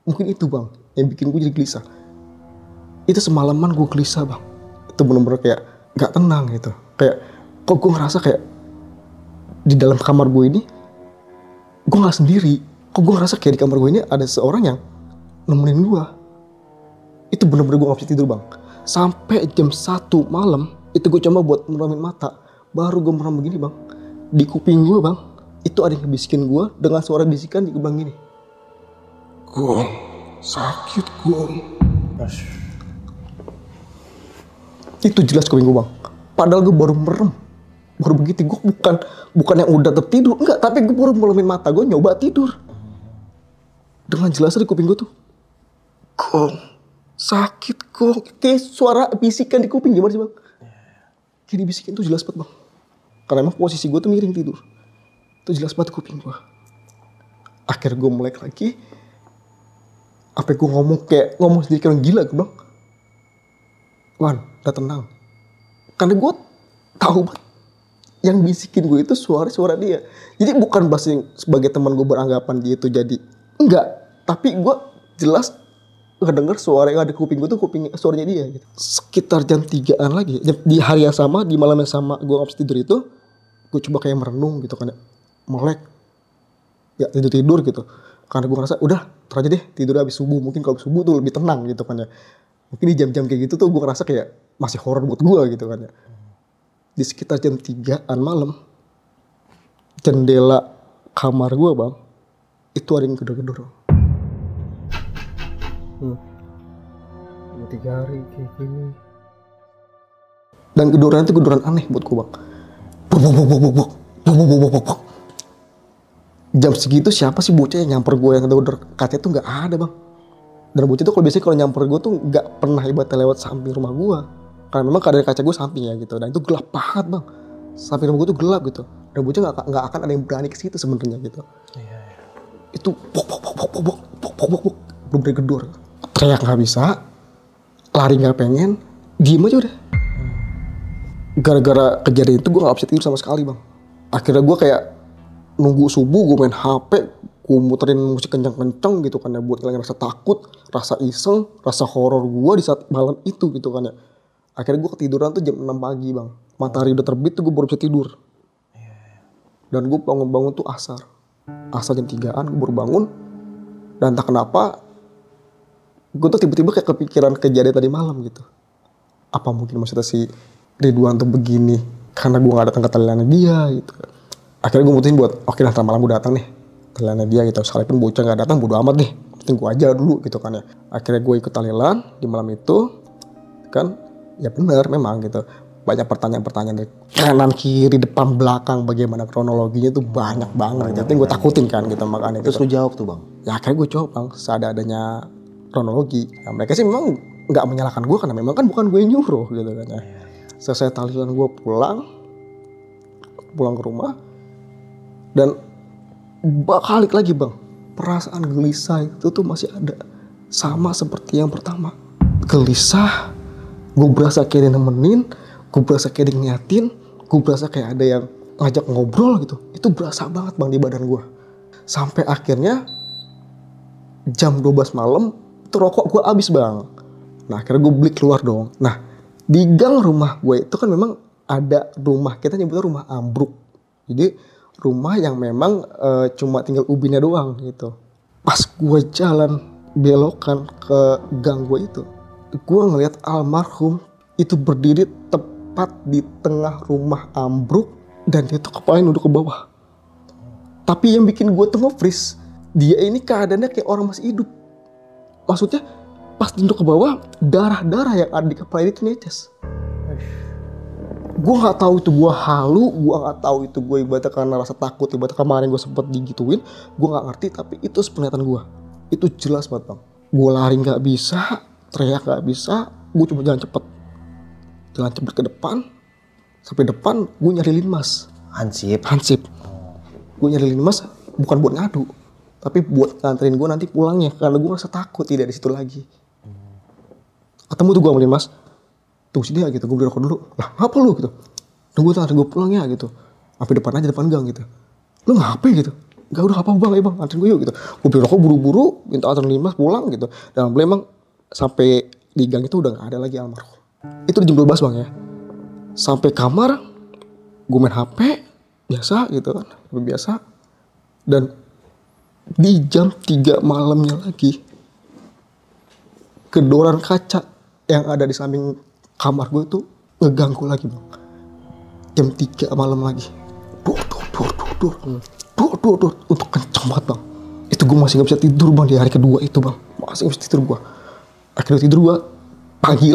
Mungkin itu bang yang bikin gue jadi gelisah. Itu semalaman gue gelisah bang. Itu bener-bener kayak gak tenang gitu. Kayak kok gue ngerasa kayak di dalam kamar gue ini gue gak sendiri. Kok gue ngerasa kayak di kamar gue ini ada seorang yang nemenin gue. Itu bener-bener gue gak bisa tidur bang. Sampai jam 1 malam itu gue coba buat meremin mata. Baru gue merem begini bang. Di kuping gue bang, itu ada yang ngebisikin gue dengan suara bisikan di bilang gini, "Gong, sakit gong." Itu jelas kuping gue bang. Padahal gue baru merem, baru begitu. Gue bukan yang udah tertidur, enggak. Tapi gue baru meremin mata, gue nyoba tidur. Dengan jelas di kuping gue tuh, "Gong, sakit gong." Kayak suara bisikan di kuping, gimana sih bang? Kayak dibisikin tuh jelas banget bang. Karena emang posisi gue tuh miring tidur. Itu jelas banget kuping gue. Akhirnya gue melek lagi. Sampai gue ngomong sendiri kayak orang gila gue bang. "Wan, udah tenang." Karena gue tahu banget yang bisikin gue itu suara dia. Jadi bukan bahasa sebagai teman gue beranggapan dia itu jadi enggak. Tapi gue jelas ngedenger suara yang ada di kuping gue tuh suaranya dia gitu. Sekitar jam 3-an lagi, di hari yang sama, di malam yang sama gue gak bisa tidur itu, gue coba kayak merenung gitu kan ya, melek, ya tidur gitu. Karena gue ngerasa udah ntar aja deh tidur habis subuh, mungkin kalau subuh tuh lebih tenang gitu kan ya. Mungkin di jam-jam kayak gitu tuh gue ngerasa kayak masih horor buat gue gitu kan ya. Di sekitar jam 3-an malam, jendela kamar gue bang, itu ada yang gedor-gedor. 3 hari kayak gini. Dan gedoran itu gedoran aneh buat gue bang. Buk. Jam segitu siapa sih bocah yang nyamper gue yang gedor katanya tuh nggak ada bang. Dan bocah tuh biasanya kalau nyamper gue tuh nggak pernah ibaratnya lewat samping rumah gue. Karena memang keadaan kaca gue samping ya gitu. Dan itu gelap banget bang. Samping rumah gue tuh gelap gitu. Dan bocah nggak akan ada yang berani ke situ sebenarnya gitu. Iya. Itu bok. Belum berani gedor. Teriak nggak bisa, lari nggak pengen, diem aja udah. Gara-gara kejadian itu gue nggak bisa tidur sama sekali bang. Akhirnya gue kayak nunggu subuh, gue main HP, gue muterin musik kenceng-kenceng gitu kan ya, buat ngilangin rasa takut, rasa iseng, rasa horor gue di saat malam itu gitu kan ya. Akhirnya gue ketiduran tuh jam 6 pagi bang. Matahari udah terbit tuh gue baru bisa tidur. Dan gue bangun-bangun tuh asar jam 3-an gue baru bangun. Dan entah kenapa gue tuh tiba-tiba kayak kepikiran kejadian tadi malam gitu. Apa mungkin maksudnya si Ridwan tuh begini karena gue gak datang ke tahlilannya dia gitu. Akhirnya gue mutusin buat oke lah, ntar malam gue datang nih tahlilannya dia gitu. Sekalipun bocah gak datang bodo amat deh, penting gue aja dulu gitu kan ya. Akhirnya gue ikut tahlilan di malam itu kan. Ya benar memang gitu. Banyak pertanyaan-pertanyaan dari kanan, kiri, depan, belakang, bagaimana kronologinya tuh banyak banget. Jadi gue takutin kan gitu makanya. Terus gitu. lu jawab tuh bang? Ya akhirnya gue jawab bang, seadanya kronologi. Nah, mereka sih memang nggak menyalahkan gue karena memang kan bukan gue yang nyuruh gitu kan ya. Selesai tahlilan gue pulang ke rumah dan balik lagi bang, perasaan gelisah itu tuh masih ada, sama seperti yang pertama. Gelisah, gue berasa kayak nemenin, gue berasa kayak ngeliatin, gue berasa kayak ada yang ngajak ngobrol gitu. Itu berasa banget bang di badan gue. Sampai akhirnya jam 12 malam itu rokok gue habis bang. Nah akhirnya gue beli keluar dong. Nah di gang rumah gue itu kan memang ada rumah, kita nyebutnya rumah ambruk. Jadi rumah yang memang cuma tinggal ubinnya doang gitu. Pas gue jalan belokan ke gang gue itu, gue ngeliat almarhum itu berdiri tepat di tengah rumah ambruk dan dia tuh kepalanya nunduk ke bawah. Tapi yang bikin gue tuh nge-freeze, dia ini keadaannya kayak orang masih hidup. Maksudnya pas nunduk ke bawah, darah-darah yang ada di kepala itu netes. Gue nggak tahu itu gue halu, gue nggak tahu itu gue ibaratnya karena rasa takut, ibaratnya kemarin gue sempet digituin, gue nggak ngerti, tapi itu sepenglihatan gue. Itu jelas banget bang. Gue lari nggak bisa, teriak nggak bisa, gue cuma jalan cepet ke depan, sampai depan gue nyari linmas. Hansip. Gue nyari linmas bukan buat ngadu, tapi buat nganterin gue nanti pulangnya, karena gue rasa takut tidak di situ lagi. Ketemu tuh gue sama linmas, tunggu sini ya gitu, gue beli rokok dulu. Lah ngapa lu gitu? Tunggu ntar gue pulang ya gitu, sampai depan aja, depan gang gitu. Lu ngapain gitu? Gak udah apa bang, bang anterin gue yuk gitu. Gue beli rokok buru-buru, minta anterin linmas pulang gitu. Dan emang sampai di gang itu udah gak ada lagi almarhum. Itu di jam 12 bang ya. Sampai kamar, gue main HP, biasa gitu kan, biasa. Dan di jam 3 malamnya lagi, kedoran kaca yang ada di samping kamar gue itu ngeganggu lagi bang. Jam 3 malam lagi. Dor. Untuk kenceng banget bang. Itu gue masih gak bisa tidur bang di hari kedua itu bang. Masih gak bisa tidur gue. Akhirnya tidur gue pagi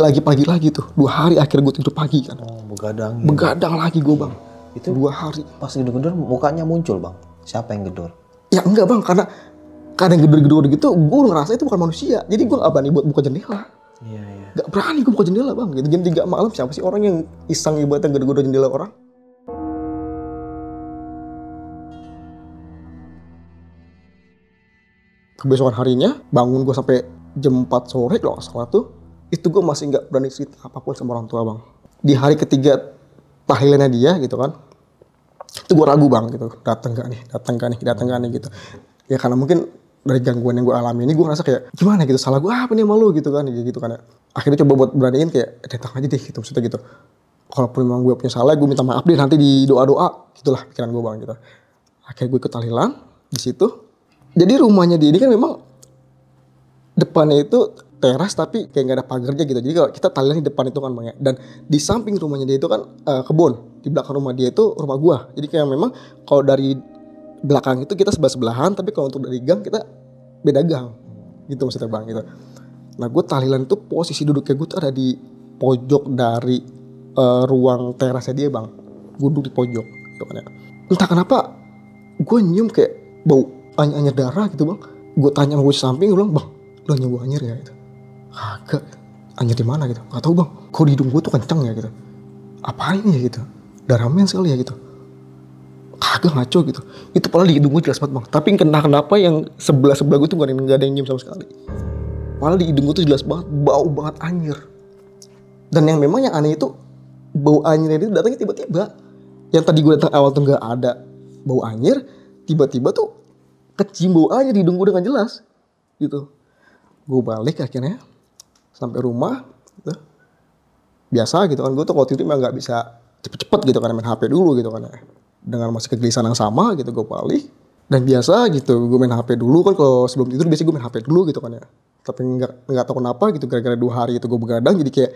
lagi tuh. 2 hari akhirnya gue tidur pagi kan. Begadang. Begadang lagi gue bang. Itu 2 hari. Pas gedor-gedor mukanya muncul bang. Siapa yang gedor? Ya enggak bang, karena kadang gedor-gedor gitu gue ngerasa itu bukan manusia. Jadi gue gak berani buat buka jendela. Iya. Gak berani gue buka jendela bang. Gitu. Jam 3 malam siapa sih orang yang iseng ibaratnya gedor-gedor jendela orang? Kebesokan harinya bangun gue sampai jam 4 sore kalau nggak salah tuh, itu gue masih nggak berani cerita apapun sama orang tua bang. Di hari ketiga tahlilannya dia gitu kan, itu gue ragu bang gitu, datang gak nih gitu. Ya karena mungkin dari gangguan yang gue alami ini gue ngerasa kayak gimana gitu, salah gue apa nih sama lu gitu kan, gitu kan ya. Akhirnya coba buat beraniin kayak datang aja deh gitu, maksudnya gitu. Kalaupun memang gue punya salah, gue minta maaf deh nanti di doa-doa, gitulah pikiran gue bang gitu. Akhirnya gue ikut tahlilan di situ. Jadi rumahnya dia ini kan memang depannya itu teras tapi kayak gak ada pagarnya gitu. Jadi kalau kita tahlilan di depan itu kan bang ya. Dan di samping rumahnya dia itu kan kebun. Di belakang rumah dia itu rumah gua. Jadi kayak memang kalau dari belakang itu kita sebelah-sebelahan. Tapi kalau untuk dari gang kita beda gang. Gitu maksudnya bang gitu. Nah gue tahlilan itu posisi duduknya gue tuh ada di pojok dari ruang terasnya dia bang. Gue duduk di pojok gitu kan ya. Entah kenapa gue nyium kayak bau anyir darah gitu bang. Gue tanya sama gue samping, gue bilang bang, lu nyium bau anyir ya gitu. Kagak, anyir di mana gitu? Gak tau bang. Kok di hidung gue tuh kenceng ya gitu. Apa ini ya gitu? Darah men sekali ya gitu. Kagak, ngaco gitu. Itu padahal di hidung gue jelas banget bang. Tapi kenapa yang sebelah gue tuh gak ada yang nyium sama sekali. Padahal di hidung gue tuh jelas banget, bau banget anyir. Dan yang memang yang aneh itu bau anyir itu datangnya tiba-tiba. Yang tadi gue datang awal tuh gak ada bau anyir, tiba-tiba tuh kecium bau aja di hidung gue dengan jelas gitu. Gue balik akhirnya sampai rumah gitu. Biasa gitu kan, gue tuh kalau tidur memang gak bisa cepet-cepet gitu kan, main HP dulu gitu kan ya. Dengan masih kegelisahan yang sama gitu, gue balik. Dan biasa gitu, gue main HP dulu kan, kalau sebelum tidur biasanya gue main HP dulu gitu kan ya. Tapi gak tahu kenapa gitu, gara-gara 2 hari itu gue begadang jadi kayak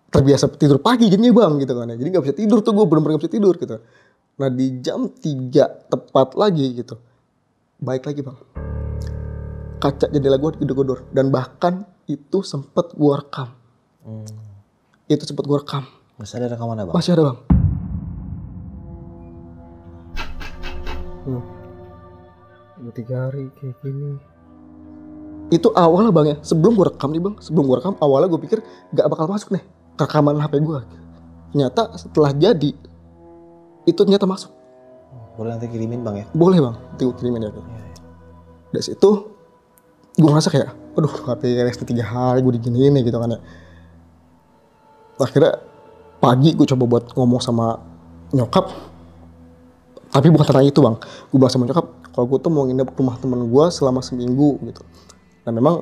terbiasa tidur pagi jadinya bang gitu kan ya. Jadi gak bisa tidur tuh, gue bener-bener gak bisa tidur gitu. Nah di jam 3 tepat lagi gitu, baik lagi bang, kaca jendela gue digedor-gedor. Dan bahkan itu sempet gue rekam. Itu sempet gue rekam. Masih ada rekamannya bang? Masih ada bang. Udah 3 hari kayak gini. Itu awalnya bang ya, sebelum gue rekam nih bang, awalnya gue pikir gak bakal masuk nih rekaman HP gue. Ternyata setelah jadi, itu ternyata masuk. Boleh nanti kirimin bang ya? Boleh bang, nanti gue kirimin ya. Dari situ gue ngerasa kayak, aduh HP rest 3 hari gue diginiin nih gitu kan ya. Akhirnya pagi gue coba buat ngomong sama nyokap, tapi bukan tentang itu bang. Gue bilang sama nyokap, kalau gue tuh mau nginep rumah temen gue selama seminggu gitu. Dan memang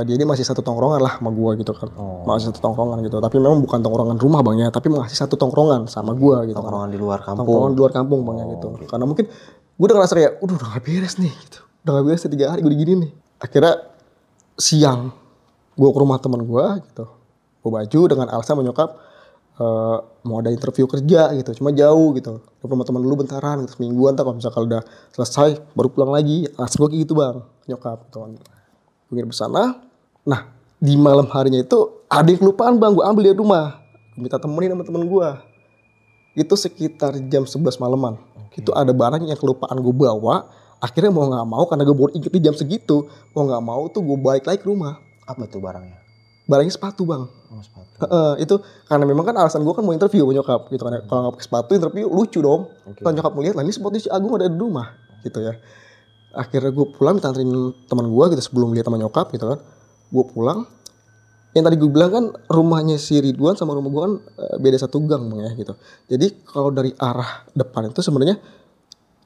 dia ini masih satu tongkrongan lah sama gue gitu kan. Masih satu tongkrongan gitu. Tapi memang bukan tongkrongan rumah bang ya, tapi masih satu tongkrongan sama gue gitu. Tongkrongan kan. Di luar kampung. Tongkrongan di luar kampung bang ya gitu. Karena mungkin gue udah ngerasa kayak, udah gak beres nih gitu. Udah gak beres 3 hari gue digini nih. Akhirnya siang gue ke rumah temen gue gitu. Gue baju dengan alasan menyokap, mau ada interview kerja gitu, cuma jauh gitu. Rumah teman dulu bentaran gitu, semingguan, tak kalau misalkan udah selesai baru pulang lagi. Asal gue gitu bang, nyokap gitu kan. Gue nginep sana. Nah di malam harinya itu ada yang kelupaan bang, gue ambil dari rumah, gue minta temenin sama temen gue. Itu sekitar jam 11 malaman. Itu ada barang yang kelupaan gue bawa. Akhirnya mau nggak mau karena gue baru inget di jam segitu, mau nggak mau tuh gue balik lagi ke rumah. Apa tuh barangnya? Barangnya sepatu bang. Oh, sepatu. Itu karena memang kan alasan gue kan mau interview sama nyokap gitu kan. Kalau nggak pakai sepatu interview lucu dong. Kalau nyokap melihat lah ini sepatu si Agung ada di rumah gitu ya. Akhirnya gue pulang minta anterin teman gue gitu sebelum lihat sama nyokap gitu kan. Gue pulang. Yang tadi gue bilang kan rumahnya si Ridwan sama rumah gue kan beda satu gang bang ya gitu. Jadi kalau dari arah depan itu sebenarnya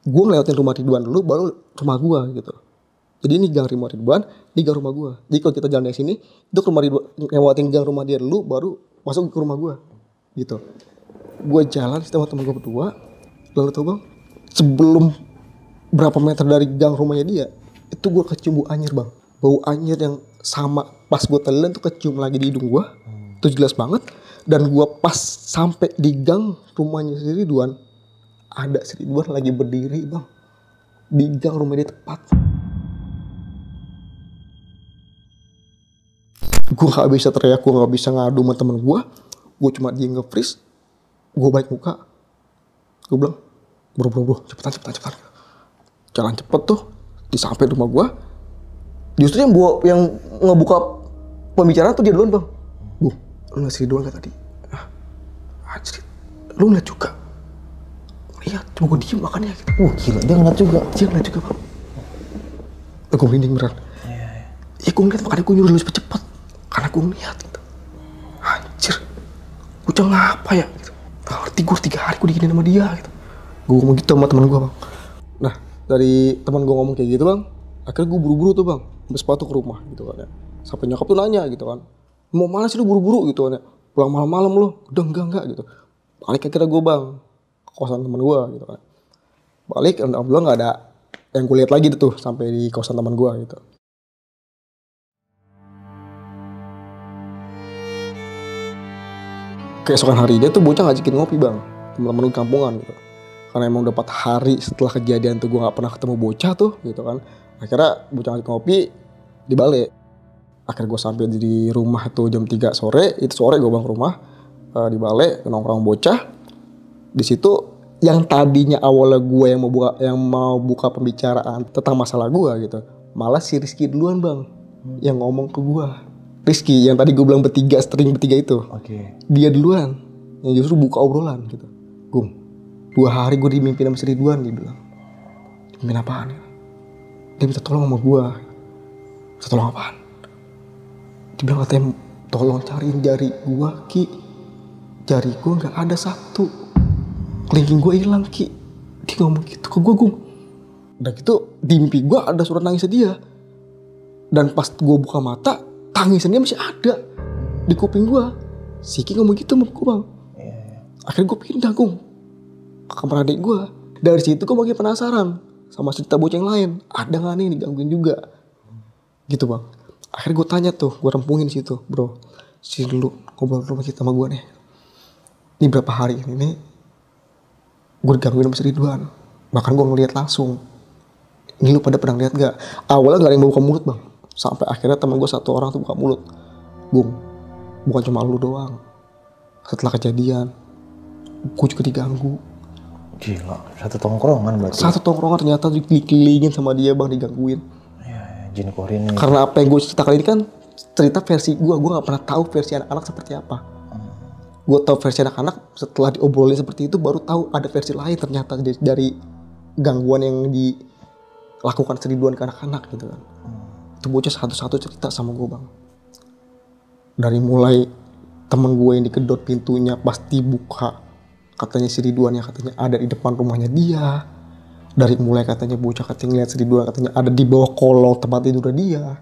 gue ngelewatin rumah Ridwan dulu baru rumah gue gitu. Jadi ini gang rumah Ridwan, ini gang rumah gue. Jadi kalau kita jalan dari sini, itu ke rumah Ridwan, ngelewatin gang rumah dia dulu, baru masuk ke rumah gue. Gitu. Gue jalan sama temen gue berdua, lalu tau bang, sebelum berapa meter dari gang rumahnya dia, itu gue kecium bau anyir bang. Bau anyir yang sama pas gue telan tuh kecium lagi di hidung gue. Itu jelas banget. Dan gue pas sampai di gang rumahnya si Ridwan, ada si Ridwan lagi berdiri bang. Di gang rumah dia tepat. Gue gak bisa teriak, gue gak bisa ngadu sama temen gue cuma dia nge-freeze. Gue balik muka, gue bilang bro cepetan jalan cepet tuh disampai rumah gue. Justru yang ngebuka pembicaraan tuh dia duluan bang. Lu ngeliat si Ridwan gak tadi? Anjir, lu ngeliat juga? Lihat, cuma gue diem makannya gitu. Gila, dia ngeliat juga. Dia ngeliat juga bang. Gue merinding beneran. Ya gue ngeliat makanya gue nyuruh lu cepet-cepet. Karena gue ngeliat gitu. Anjir, gue jangan apa ya gitu. Gak ngerti gue 3 hari gue diginin sama dia gitu. Gue ngomong gitu sama teman gue bang. Nah dari teman gue ngomong kayak gitu bang, akhirnya gue buru-buru tuh bang ambil sepatu ke rumah gitu kan ya. Sampai nyokap tuh nanya gitu kan, mau mana sih lu buru-buru gitu kan ya, pulang malam-malam lu. Udah enggak gitu. Balik akhirnya gue bang ke kosan teman gue gitu kan. Balik alhamdulillah gak ada yang gue lihat lagi tuh sampai di kosan teman gue gitu. Keesokan harinya tuh bocah ngajakin ngopi bang, teman-teman di kampungan gitu. Karena emang udah 4 hari setelah kejadian tuh gue gak pernah ketemu bocah tuh gitu kan. Akhirnya bocah ngajak ngopi di Bale. Akhirnya gue sampai di rumah tuh jam 3 sore. Itu sore gue bang ke rumah di Bale, nongkrong bocah. Di situ yang tadinya awalnya gue yang mau buka pembicaraan tentang masalah gue gitu, malah si Rizky duluan bang yang ngomong ke gue. Rizky yang tadi gue bilang sering bertiga itu. Dia duluan yang justru buka obrolan gitu. Gung, 2 hari gue dimimpin sama si Ridwan, dia bilang. Mimpin apaan ya? Dia minta tolong sama gue. Minta tolong apaan? Dia bilang katanya tolong cariin jari gue Ki. Jari gue gak ada 1. Kelingking gue hilang Ki. Dia ngomong gitu ke gue Gung. Udah gitu di mimpi gue ada surat nangisnya dia. Dan pas gue buka mata, tangisannya masih ada di kuping gue. Si Ki ngomong gitu sama gue bang. Akhirnya gue pindah Gung ke kamar adik gue. Dari situ gue makin penasaran sama cerita bocah yang lain. Ada gak nih digangguin juga gitu bang. Akhirnya gue tanya tuh, gue rempungin situ. Bro, sini dulu ngobrol rumah kita sama gue nih. Ini berapa hari ini gue digangguin sama si Ridwan. Bahkan gue ngeliat langsung. Ini lu pada pernah lihat gak? Awalnya gak ada yang buka mulut bang. Sampai akhirnya teman gue 1 orang tuh buka mulut. Gung, bukan cuma lu doang. Setelah kejadian, gue juga diganggu. Gila, satu tongkrongan berarti. Satu tongkrongan ternyata dikelilingin sama dia bang, digangguin. Jin Korin ini. Karena apa yang gue ceritakan ini kan cerita versi gue gak pernah tahu versi anak-anak seperti apa. Gue tahu versi anak-anak setelah diobrolin seperti itu, baru tahu ada versi lain ternyata dari gangguan yang dilakukan si Ridwan ke anak-anak gitu kan. Itu bocah satu-satu cerita sama gue bang. Dari mulai temen gue yang dikedot pintunya pasti buka, katanya si Ridwan yang katanya ada di depan rumahnya dia. Dari mulai katanya bocah katanya ngeliat si Ridwan katanya ada di bawah kolong tempat tidur dia.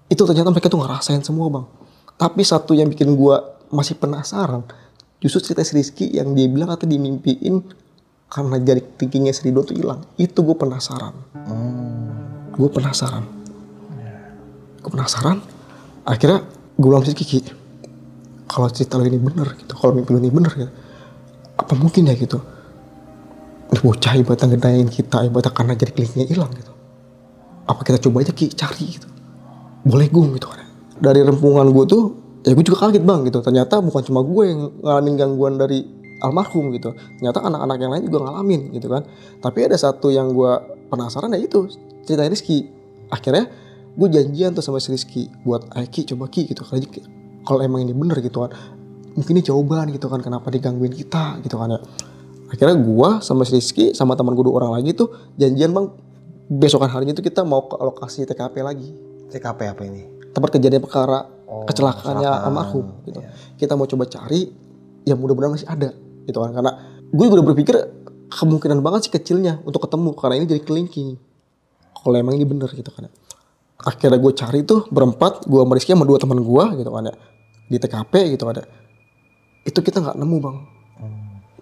Itu ternyata mereka tuh ngerasain semua bang. Tapi satu yang bikin gue masih penasaran, justru cerita si Rizky yang dia bilang katanya dimimpiin karena jari kelingkingnya si Ridwan tuh hilang. Itu gue penasaran. Gue penasaran. Akhirnya gue bilang sama si Kiki, kalau cerita lo ini bener gitu, kalau mimpi lu ini bener gitu. Apa mungkin ya gitu, ini bocah ibaratnya ngedayain kita, ibaratnya karena jadi kelingkingnya hilang gitu. Apa kita coba aja Ki, cari gitu. Boleh Gung gitu kan. Dari rempungan gue tuh, ya gue juga kaget bang gitu. Ternyata bukan cuma gue yang ngalamin gangguan dari almarhum gitu. Ternyata anak-anak yang lain juga ngalamin gitu kan. Tapi ada satu yang gue penasaran, ya itu ceritanya Rizky. Akhirnya gue janjian tuh sama si Rizky buat Ki coba Ki gitu. Kalau emang ini bener gitu kan, mungkin ini jawaban gitu kan kenapa digangguin kita gitu kan ya. Akhirnya gue sama si Rizky sama teman gue 2 orang lagi tuh janjian bang, besokan harinya tuh kita mau ke lokasi TKP lagi. TKP apa ini? Tempat kejadian perkara kecelakaannya almarhum gitu. Iya. Kita mau coba cari yang mudah-mudahan masih ada gitu kan, karena gue udah berpikir kemungkinan banget sih kecilnya untuk ketemu karena ini jadi kelingking kalau emang ini bener gitu kan. Akhirnya gue cari tuh berempat, gue sama Rizky sama 2 teman gue gitu kan ya, di TKP gitu kan ya. Itu kita nggak nemu bang.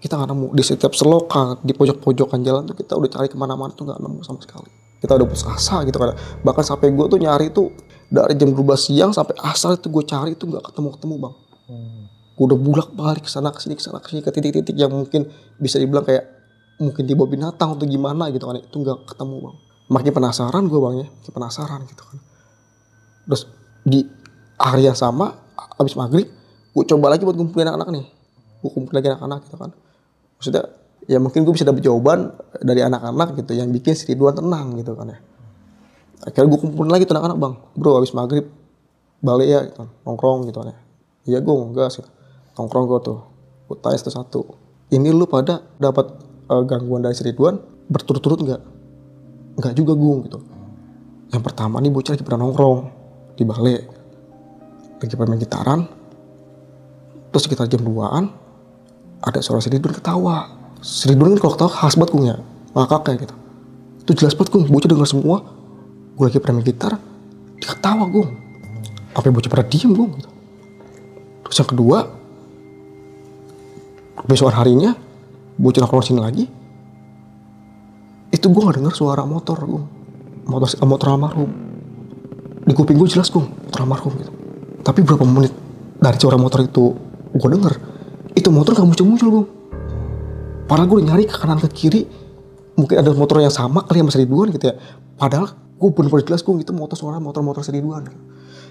Kita nggak nemu di setiap selokan, di pojok-pojokan jalan tuh kita udah cari kemana-mana tuh nggak nemu sama sekali. Kita udah putus asa gitu kan. Bahkan sampai gue tuh nyari tuh dari jam 12 siang sampai asar itu gue cari tuh nggak ketemu bang. Gue udah bolak-balik kesana kesini ke titik-titik yang mungkin bisa dibilang kayak mungkin dibawa binatang atau gimana gitu kan. Itu nggak ketemu bang. Makin penasaran gue bang ya, makin penasaran gitu kan. Terus di hari yang sama abis maghrib gue coba lagi buat kumpulin anak-anak nih. Gue kumpulin lagi anak-anak gitu kan. Maksudnya ya mungkin gue bisa dapet jawaban dari anak-anak gitu yang bikin si Ridwan tenang gitu kan ya. Akhirnya gue kumpulin lagi tuh anak-anak bang. Bro abis maghrib balik ya gitu, nongkrong gitu kan ya. Iya gue gas gitu. Nongkrong gue tuh. Gue tanya satu-satu. Ini lu pada dapat gangguan dari si Ridwan berturut-turut nggak? Nggak juga gue gitu. Yang pertama nih bocah lagi pernah nongkrong di balik. Lagi main gitaran. Terus sekitar jam 2-an ada suara si Ridwan ketawa. Si Ridwan kan kalau ketawa khas banget gue ya, ngakak kayak gitu. Itu jelas banget gue, bocah denger semua. Gue lagi pernah main gitar, dia ketawa gue. Sampai bocah pada diem gue gitu. Terus yang kedua, besokan harinya bocah nongkrong sini lagi. Itu gue gak denger suara motor gue, motor almarhum. Di kuping gue jelas gue motor almarhum gitu. Tapi berapa menit dari suara motor itu gue denger, itu motor gak muncul-muncul gue. Padahal gue udah nyari ke kanan ke kiri, mungkin ada motor yang sama kali sama Ridwan gitu ya. Padahal gue bener-bener jelas gue gitu suara motor Ridwan gitu.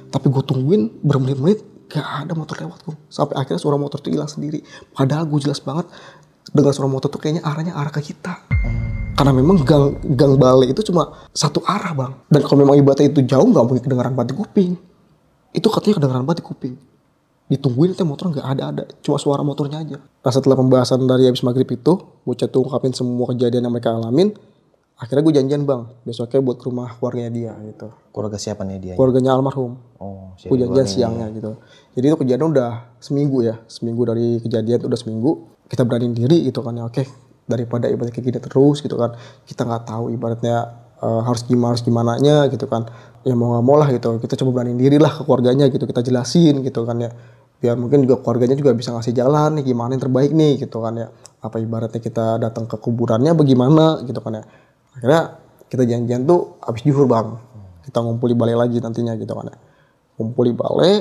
Tapi gue tungguin bermenit-menit gak ada motor lewat gue. Sampai akhirnya suara motor itu hilang sendiri. Padahal gue jelas banget dengar suara motor tuh kayaknya arahnya arah ke kita. Karena memang gang balik itu cuma satu arah bang. Dan kalau memang ibaratnya itu jauh gak mungkin kedengaran banget di kuping. Itu katanya kedengaran banget di kuping. Ditungguin itu motor nggak ada, cuma suara motornya aja. Nah setelah pembahasan dari habis maghrib itu, bocah tuh ungkapin semua kejadian yang mereka alamin. Akhirnya gue janjian bang, besoknya buat ke rumah keluarganya dia gitu. Keluarga siapa nih dia? Keluarganya almarhum. Oh, gue janjian siangnya gitu. Jadi itu kejadian udah seminggu ya, seminggu dari kejadian udah seminggu. Kita beraniin diri gitu kan ya, oke. Daripada ibaratnya kayak gini terus gitu kan, kita nggak tahu ibaratnya harus gimana nya gitu kan. Ya mau gak mau lah gitu, kita coba beraniin diri lah ke keluarganya gitu, kita jelasin gitu kan ya. Biar mungkin juga keluarganya juga bisa ngasih jalan nih gimana yang terbaik nih gitu kan ya. Apa ibaratnya kita datang ke kuburannya bagaimana gitu kan ya. Akhirnya kita janjian tuh habis zuhur bang. Kita ngumpul di balai lagi nantinya gitu kan ya. Ngumpul di balai,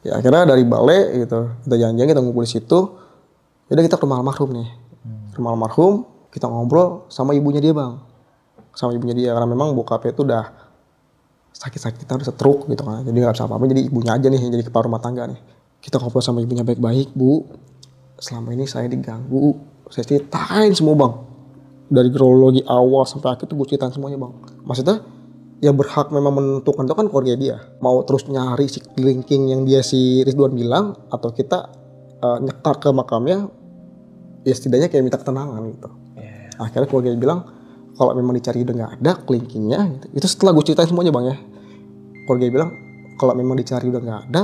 ya akhirnya dari balai gitu, kita janjian kita ngumpul di situ. Yaudah kita ke rumah almarhum nih. Ke rumah almarhum, kita ngobrol sama ibunya dia bang. Sama ibunya dia, karena memang bokapnya itu udah sakit-sakitan, udah stroke gitu kan. Jadi gak bisa apa-apa, jadi ibunya aja nih yang jadi kepala rumah tangga nih. Kita ngobrol sama ibunya baik-baik, Bu. Selama ini saya diganggu. Saya ceritain semua bang. Dari kronologi awal sampai akhir tuh gue ceritain semuanya bang. Maksudnya yang berhak memang menentukan itu kan keluarga dia. Mau terus nyari si kelingking yang dia si Ridwan bilang, atau kita nyekar ke makamnya, ya setidaknya kayak minta ketenangan gitu. Akhirnya keluarga dia bilang, kalau memang dicari udah gak ada kelingkingnya gitu. Itu setelah gue ceritain semuanya bang ya. Keluarga dia bilang, kalau memang dicari udah gak ada,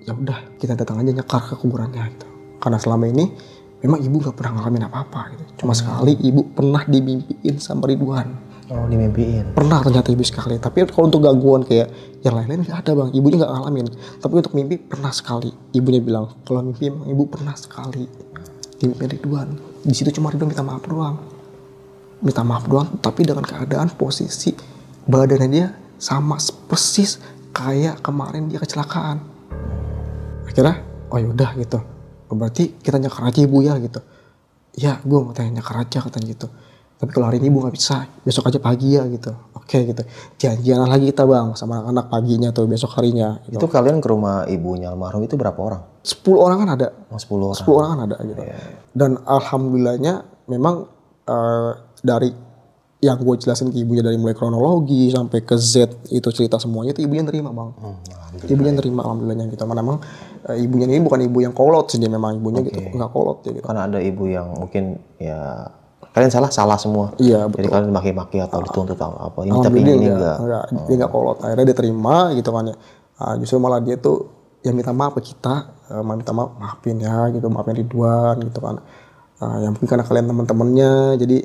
ya udah kita datang aja nyekar ke kuburannya gitu. Karena selama ini memang ibu gak pernah ngalamin apa-apa gitu. Cuma sekali ibu pernah dimimpiin sama Ridwan. Oh dimimpiin? Pernah ternyata ibu sekali. Tapi kalau untuk gangguan kayak yang lain-lain gak ada bang. Ibunya gak ngalamin. Tapi untuk mimpi pernah sekali. Ibunya bilang kalau mimpi emang ibu pernah sekali dimimpiin Ridwan. Di situ cuma Ridwan minta maaf doang. Minta maaf doang. Tapi dengan keadaan posisi badannya dia sama persis kayak kemarin dia kecelakaan. Akhirnya oh yaudah gitu, berarti kita nyekar aja ibu ya gitu. Ya gue mau tanya nyekar aja katanya gitu. Tapi kalau hari ini ibu gak bisa, besok aja pagi ya gitu. Oke gitu. Janjian lagi kita bang sama anak-anak paginya tuh besok harinya. Gitu. Itu kalian ke rumah ibunya almarhum itu berapa orang? 10 orang kan ada. Oh, 10 orang. 10 orang kan ada gitu. Dan alhamdulillahnya memang dari yang gue jelasin ke ibunya dari mulai kronologi sampai ke Z itu cerita semuanya itu ibunya nerima bang. Ibunya nerima alhamdulillahnya gitu. Memang ibunya ini bukan ibu yang kolot sih dia memang ibunya gitu nggak kolot ya gitu. Karena ada ibu yang mungkin ya kalian salah semua. Iya betul. Jadi kalian maki-maki atau dituntut apa ini tapi dia ini enggak. Dia nggak kolot. Akhirnya dia terima gitu kan ya. Justru malah dia tuh yang minta maaf ke kita, minta maaf maafin ya gitu, maafin Ridwan gitu kan. Yang mungkin karena kalian teman-temannya jadi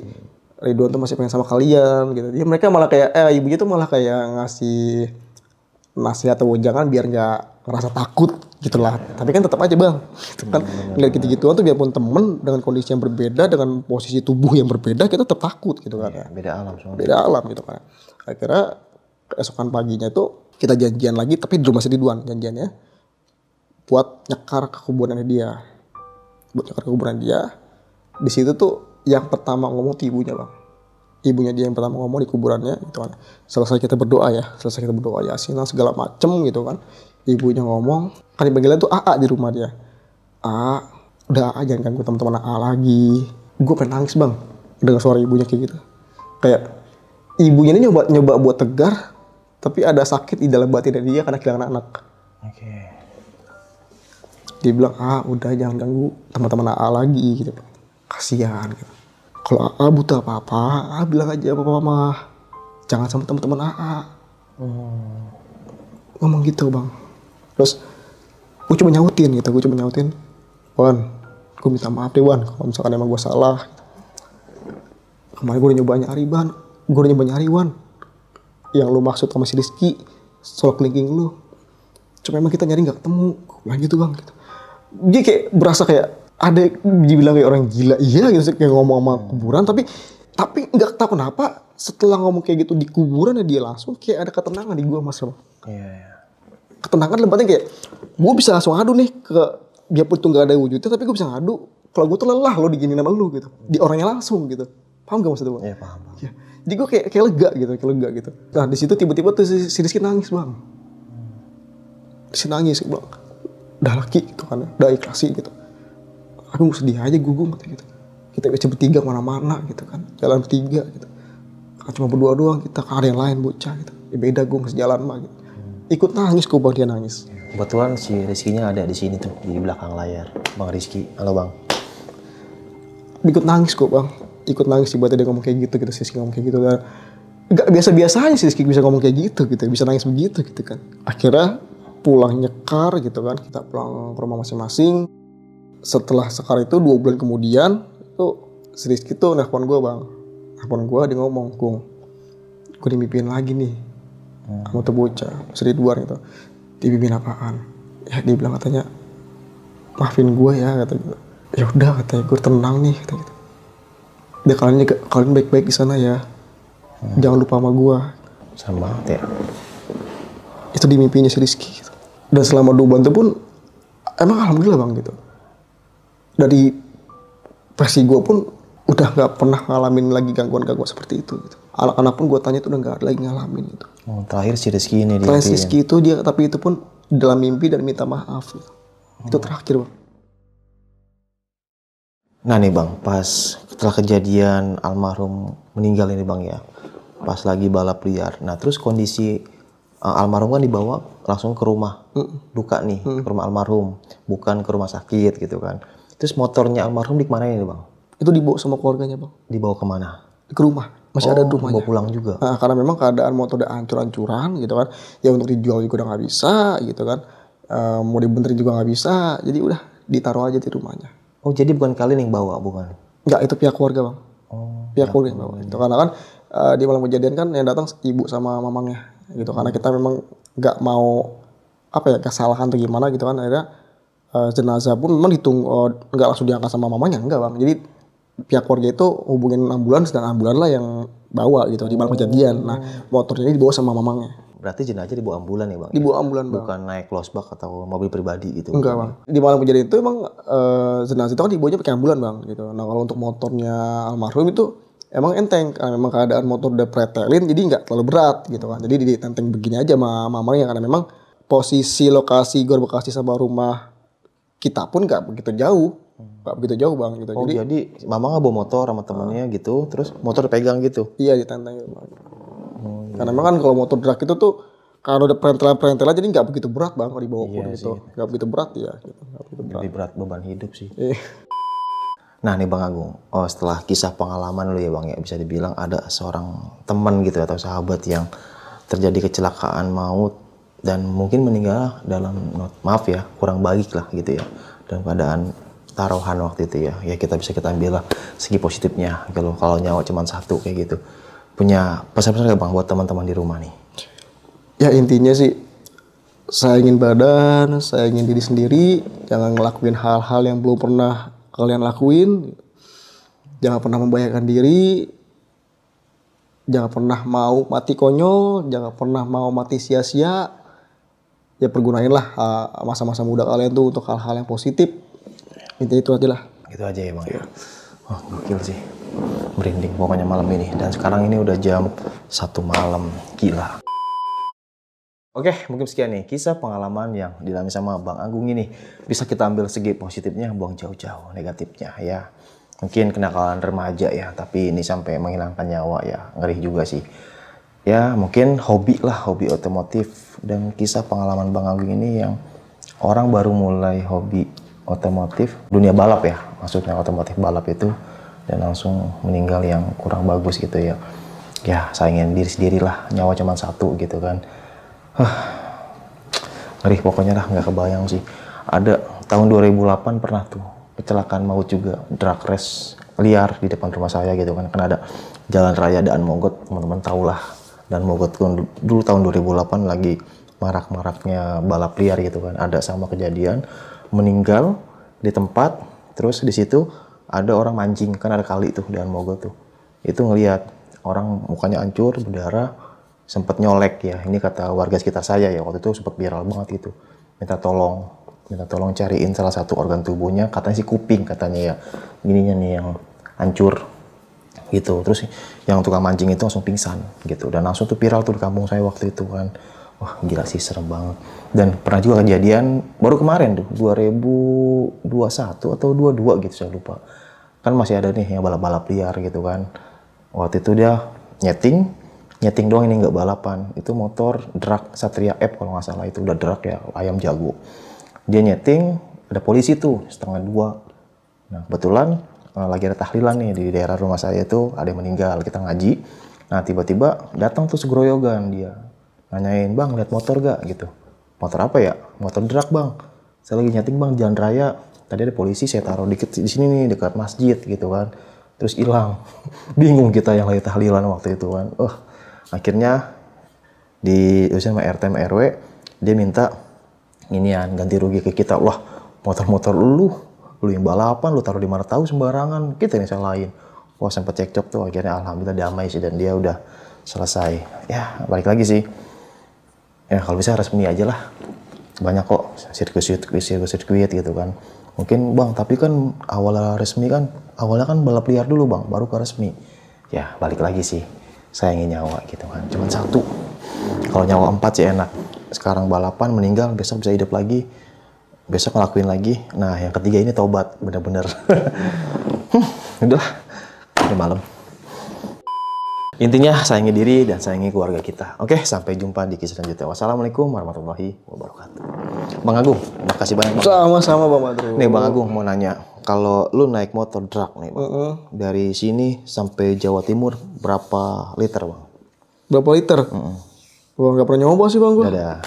Ridwan tuh masih pengen sama kalian gitu. Jadi mereka malah kayak ibunya tuh malah kayak ngasih nasihat atau jangan biar nggak ngerasa takut gitulah. Tapi kan tetap aja bang, gitu kan ngeliat gitu-gituan tuh biarpun temen dengan kondisi yang berbeda, dengan posisi tubuh yang berbeda, kita tetap takut gitu kan. Beda alam soalnya. Beda alam gitu kan. Akhirnya keesokan paginya tuh kita janjian lagi, tapi di rumah si Ridwan janjiannya buat nyekar ke kuburannya dia. Buat nyekar ke kuburan dia. Di situ tuh yang pertama ngomong tuh ibunya bang. Ibunya dia yang pertama ngomong di kuburannya gitu kan. Selesai kita berdoa yasinan segala macem gitu kan. Ibunya ngomong, kan dipanggilnya tuh AA di rumah dia. AA, udah AA jangan ganggu teman-teman AA lagi. Gue pengen nangis bang dengar suara ibunya kayak gitu. Kayak ibunya ini nyoba buat tegar, tapi ada sakit di dalam batinnya dia karena kehilangan anak. Dia bilang, udah jangan ganggu teman-teman AA lagi gitu. Kasihan gitu. Kalau AA butuh apa-apa, AA bilang aja apa-apa mah. Jangan sama teman-teman AA. Ngomong gitu bang. Terus gue cuma nyautin gitu, Wan, gue minta maaf deh Wan kalau misalkan emang gue salah. Kemarin gue udah nyoba nyari Wan. Yang lu maksud sama si Rizky, soal kelingking lu. Cuma emang kita nyari gak ketemu. Gue bilang gitu bang gitu. Dia kayak berasa kayak ada dibilang kayak orang gila, iya gitu kayak ngomong sama kuburan, tapi nggak tahu kenapa setelah ngomong kayak gitu di kuburan ya dia langsung kayak ada ketenangan di gue mas. Ketenangan lembatnya kayak gue bisa langsung ngadu nih ke biarpun itu nggak ada wujudnya, tapi gue bisa ngadu kalau gue tuh lelah lo diginiin sama lu gitu, di orangnya langsung gitu, paham gak maksud gue? Iya paham. Ya. Jadi gue kayak lega gitu. Nah di situ tiba-tiba tuh si Rizky nangis bang, nangis bang, udah laki gitu kan, udah ikhlasi gitu. Aku sedih aja gugung gitu. Kita bisa bertiga kemana-mana gitu kan. Jalan bertiga gitu. Kan cuma berdua doang kita, kan ada yang lain bocah gitu. Ya beda gue sejalan mah gitu. Ikut nangis gue bang, dia nangis. Kebetulan si Rizky-nya ada di sini tuh, di belakang layar. Bang Rizky, halo bang. Ikut nangis gue bang. Ikut nangis tiba-tiba dia ngomong kayak gitu. Si Rizky ngomong kayak gitu. Dan gak biasa-biasa aja si Rizky bisa ngomong kayak gitu. Bisa nangis begitu gitu kan. Akhirnya pulang nyekar gitu kan. Kita pulang ke rumah masing-masing. Setelah sekar itu 2 bulan kemudian itu si Rizky tuh nelfon gue bang. Nelfon gue dia ngomong, Kung, gue dimimpiin lagi nih sama tuh bocah si Ridwan gitu. Dimimpiin apaan? Ya dia bilang katanya maafin gue ya kata gitu. Ya udah katanya gue tenang nih kata gitu. Dia kalian baik-baik di sana ya. Jangan lupa sama gue. Serem banget ya. Itu di mimpinya si Rizky gitu. Dan selama 2 bulan itu pun emang alhamdulillah bang gitu. Dari versi gue pun udah gak pernah ngalamin lagi gangguan-gangguan seperti itu gitu. Anak-anak pun gue tanya tuh udah gak ada lagi ngalamin gitu. Terakhir si Rizky ini terakhir si Rizky itu dia, tapi itu pun dalam mimpi dan minta maaf gitu. Itu terakhir bang. Nah nih bang, pas setelah kejadian almarhum meninggal ini bang ya, pas lagi balap liar. Nah terus kondisi almarhum kan dibawa langsung ke rumah duka nih, ke rumah almarhum, bukan ke rumah sakit gitu kan. Terus motornya almarhum di mana ini bang? Itu dibawa sama keluarganya bang. Dibawa kemana? Ke rumah, masih ada di rumahnya. Dibawa pulang juga? Nah, karena memang keadaan motor udah hancur-hancuran gitu kan. Ya untuk dijual juga udah gak bisa gitu kan. Mau dibenerin juga gak bisa. Jadi udah ditaruh aja di rumahnya. Oh jadi bukan kalian yang bawa, bukan? Enggak, itu pihak keluarga bang. Pihak keluarga yang bawa. Itu karena kan di malam kejadian kan yang datang ibu sama mamangnya gitu. Karena kita memang gak mau kesalahan atau gimana gitu kan. Akhirnya jenazah pun memang nggak langsung diangkat sama mamanya, enggak bang. Jadi pihak keluarga itu hubungin ambulans dan ambulans lah yang bawa gitu di malam kejadian. Nah motornya ini dibawa sama mamangnya. berarti jenazah dibawa ambulan ya bang? Dibawa ambulan bang. Bukan naik losbak atau mobil pribadi gitu? Enggak bang. Di malam kejadian itu emang jenazah itu kan dibawanya pakai ambulan bang gitu. Nah kalau untuk motornya almarhum itu emang enteng karena memang keadaan motor udah pretelin jadi nggak terlalu berat gitu kan. Jadi ditenteng begini aja sama mamanya karena memang posisi lokasi gor Bekasi sama rumah kita pun nggak begitu jauh. Nggak begitu jauh bang gitu. Oh jadi mama nggak bawa motor sama temennya gitu, terus motor dipegang gitu? Iya ditenteng gitu bang. Karena memang kan kalau motor drag itu tuh kalau udah perentelan jadi nggak begitu berat bang kalau dibawa pun gitu. Nggak begitu berat ya. Gitu. Nggak begitu berat. Lebih berat beban hidup sih. Iya. Nah nih Bang Agung, setelah kisah pengalaman lu ya Bang ya, bisa dibilang ada seorang teman gitu atau sahabat yang terjadi kecelakaan maut dan mungkin meninggal dalam, maaf ya, kurang baik lah gitu ya, dalam keadaan taruhan waktu itu ya. Ya kita ambil lah segi positifnya, kalau nyawa cuma satu kayak gitu. Punya pesan-pesan gak Bang buat teman-teman di rumah nih? Ya intinya sih, saya ingin badan, saya ingin diri sendiri, jangan ngelakuin hal-hal yang belum pernah kalian lakuin, jangan pernah membahayakan diri, jangan pernah mau mati konyol, jangan pernah mau mati sia-sia. Ya pergunainlah masa-masa muda kalian tuh untuk hal-hal yang positif. Intinya itu aja lah. Gitu aja ya Bang ya. Oh gokil sih, merinding pokoknya malam ini. Dan sekarang ini udah jam 1 malam, gila. Oke, mungkin sekian nih kisah pengalaman yang dialami sama Bang Agung ini. Bisa kita ambil segi positifnya, buang jauh-jauh negatifnya ya. Mungkin kenakalan remaja ya, tapi ini sampai menghilangkan nyawa ya, ngeri juga sih. Ya mungkin hobi otomotif, dan kisah pengalaman Bang Agung ini yang orang baru mulai hobi otomotif, dunia balap ya, maksudnya otomotif balap itu, dan langsung meninggal yang kurang bagus gitu ya. Ya sayangin diri sendiri lah, nyawa cuma satu gitu kan. Ngeri pokoknya lah, nggak kebayang sih. Ada tahun 2008 pernah tuh kecelakaan maut juga, drag race liar di depan rumah saya gitu kan. Karena ada jalan raya Daan Mogot, teman-teman tahu lah. Dan Mogot dulu tahun 2008 lagi marak-maraknya balap liar gitu kan. Ada sama kejadian meninggal di tempat, terus di situ ada orang mancing, kan ada kali tuh Daan Mogot tuh. Itu ngelihat orang mukanya hancur, berdarah, sempat nyolek ya, ini kata warga sekitar saya ya, waktu itu sempat viral banget itu, minta tolong cariin salah satu organ tubuhnya, katanya sih kuping katanya ya, gininya nih yang hancur gitu. Terus yang tukang mancing itu langsung pingsan gitu, dan langsung tuh viral tuh di kampung saya waktu itu kan. Wah gila sih, serem banget. Dan pernah juga kejadian baru kemarin tuh 2021 atau 22 gitu, saya lupa, kan masih ada nih yang balap-balap liar gitu kan. Waktu itu dia nyeting doang, ini nggak balapan. Itu motor drag Satria F kalau nggak salah, itu udah drag ya, ayam jago. Dia nyeting, ada polisi tuh 1:30. Nah kebetulan lagi ada tahlilan nih di daerah rumah saya itu, ada yang meninggal, kita ngaji. Nah tiba-tiba datang tuh segeroyogan, dia nanyain, "Bang lihat motor gak?" gitu. "Motor apa ya?" "Motor drag Bang, saya lagi nyeting Bang jalan raya, tadi ada polisi, saya taruh dikit di sini nih dekat masjid gitu kan, terus hilang." Bingung kita yang lagi tahlilan waktu itu kan. Akhirnya di sama RT sama RW, dia minta inian ganti rugi ke kita. Wah motor-motor lu yang balapan, lu taruh di mana tahu sembarangan, kita yang salahin. Wah sempat cekcok tuh, akhirnya alhamdulillah damai sih, dan dia udah selesai. Ya balik lagi sih, ya kalau bisa resmi aja lah, banyak kok sirkuit gitu kan. Mungkin Bang, tapi kan awalnya resmi kan, awalnya kan balap liar dulu Bang, baru ke resmi. Ya balik lagi sih, sayangin nyawa gitu kan, cuma satu. Kalau nyawa 4 sih enak. Sekarang balapan, meninggal, besok bisa hidup lagi, besok ngelakuin lagi. Nah yang ketiga ini tobat bener-bener. Udahlah, udah malam. Intinya sayangi diri dan sayangi keluarga kita. Oke, sampai jumpa di kisah selanjutnya. Wassalamualaikum warahmatullahi wabarakatuh. Bang Agung, makasih banyak Bang. Sama-sama Bang Madru. Nih Bang Agung mau nanya, kalau lu naik motor drag nih Bang, dari sini sampai Jawa Timur berapa liter Bang? Berapa liter? Gua nggak pernah nyoba sih Bang gua. Dadah.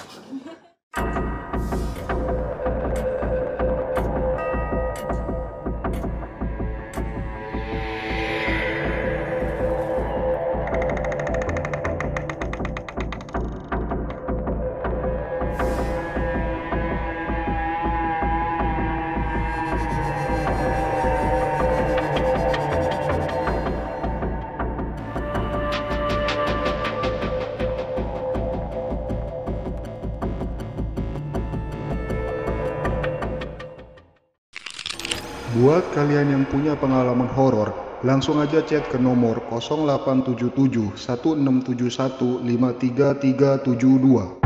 Buat kalian yang punya pengalaman horor, langsung aja chat ke nomor 0877 1671 53372.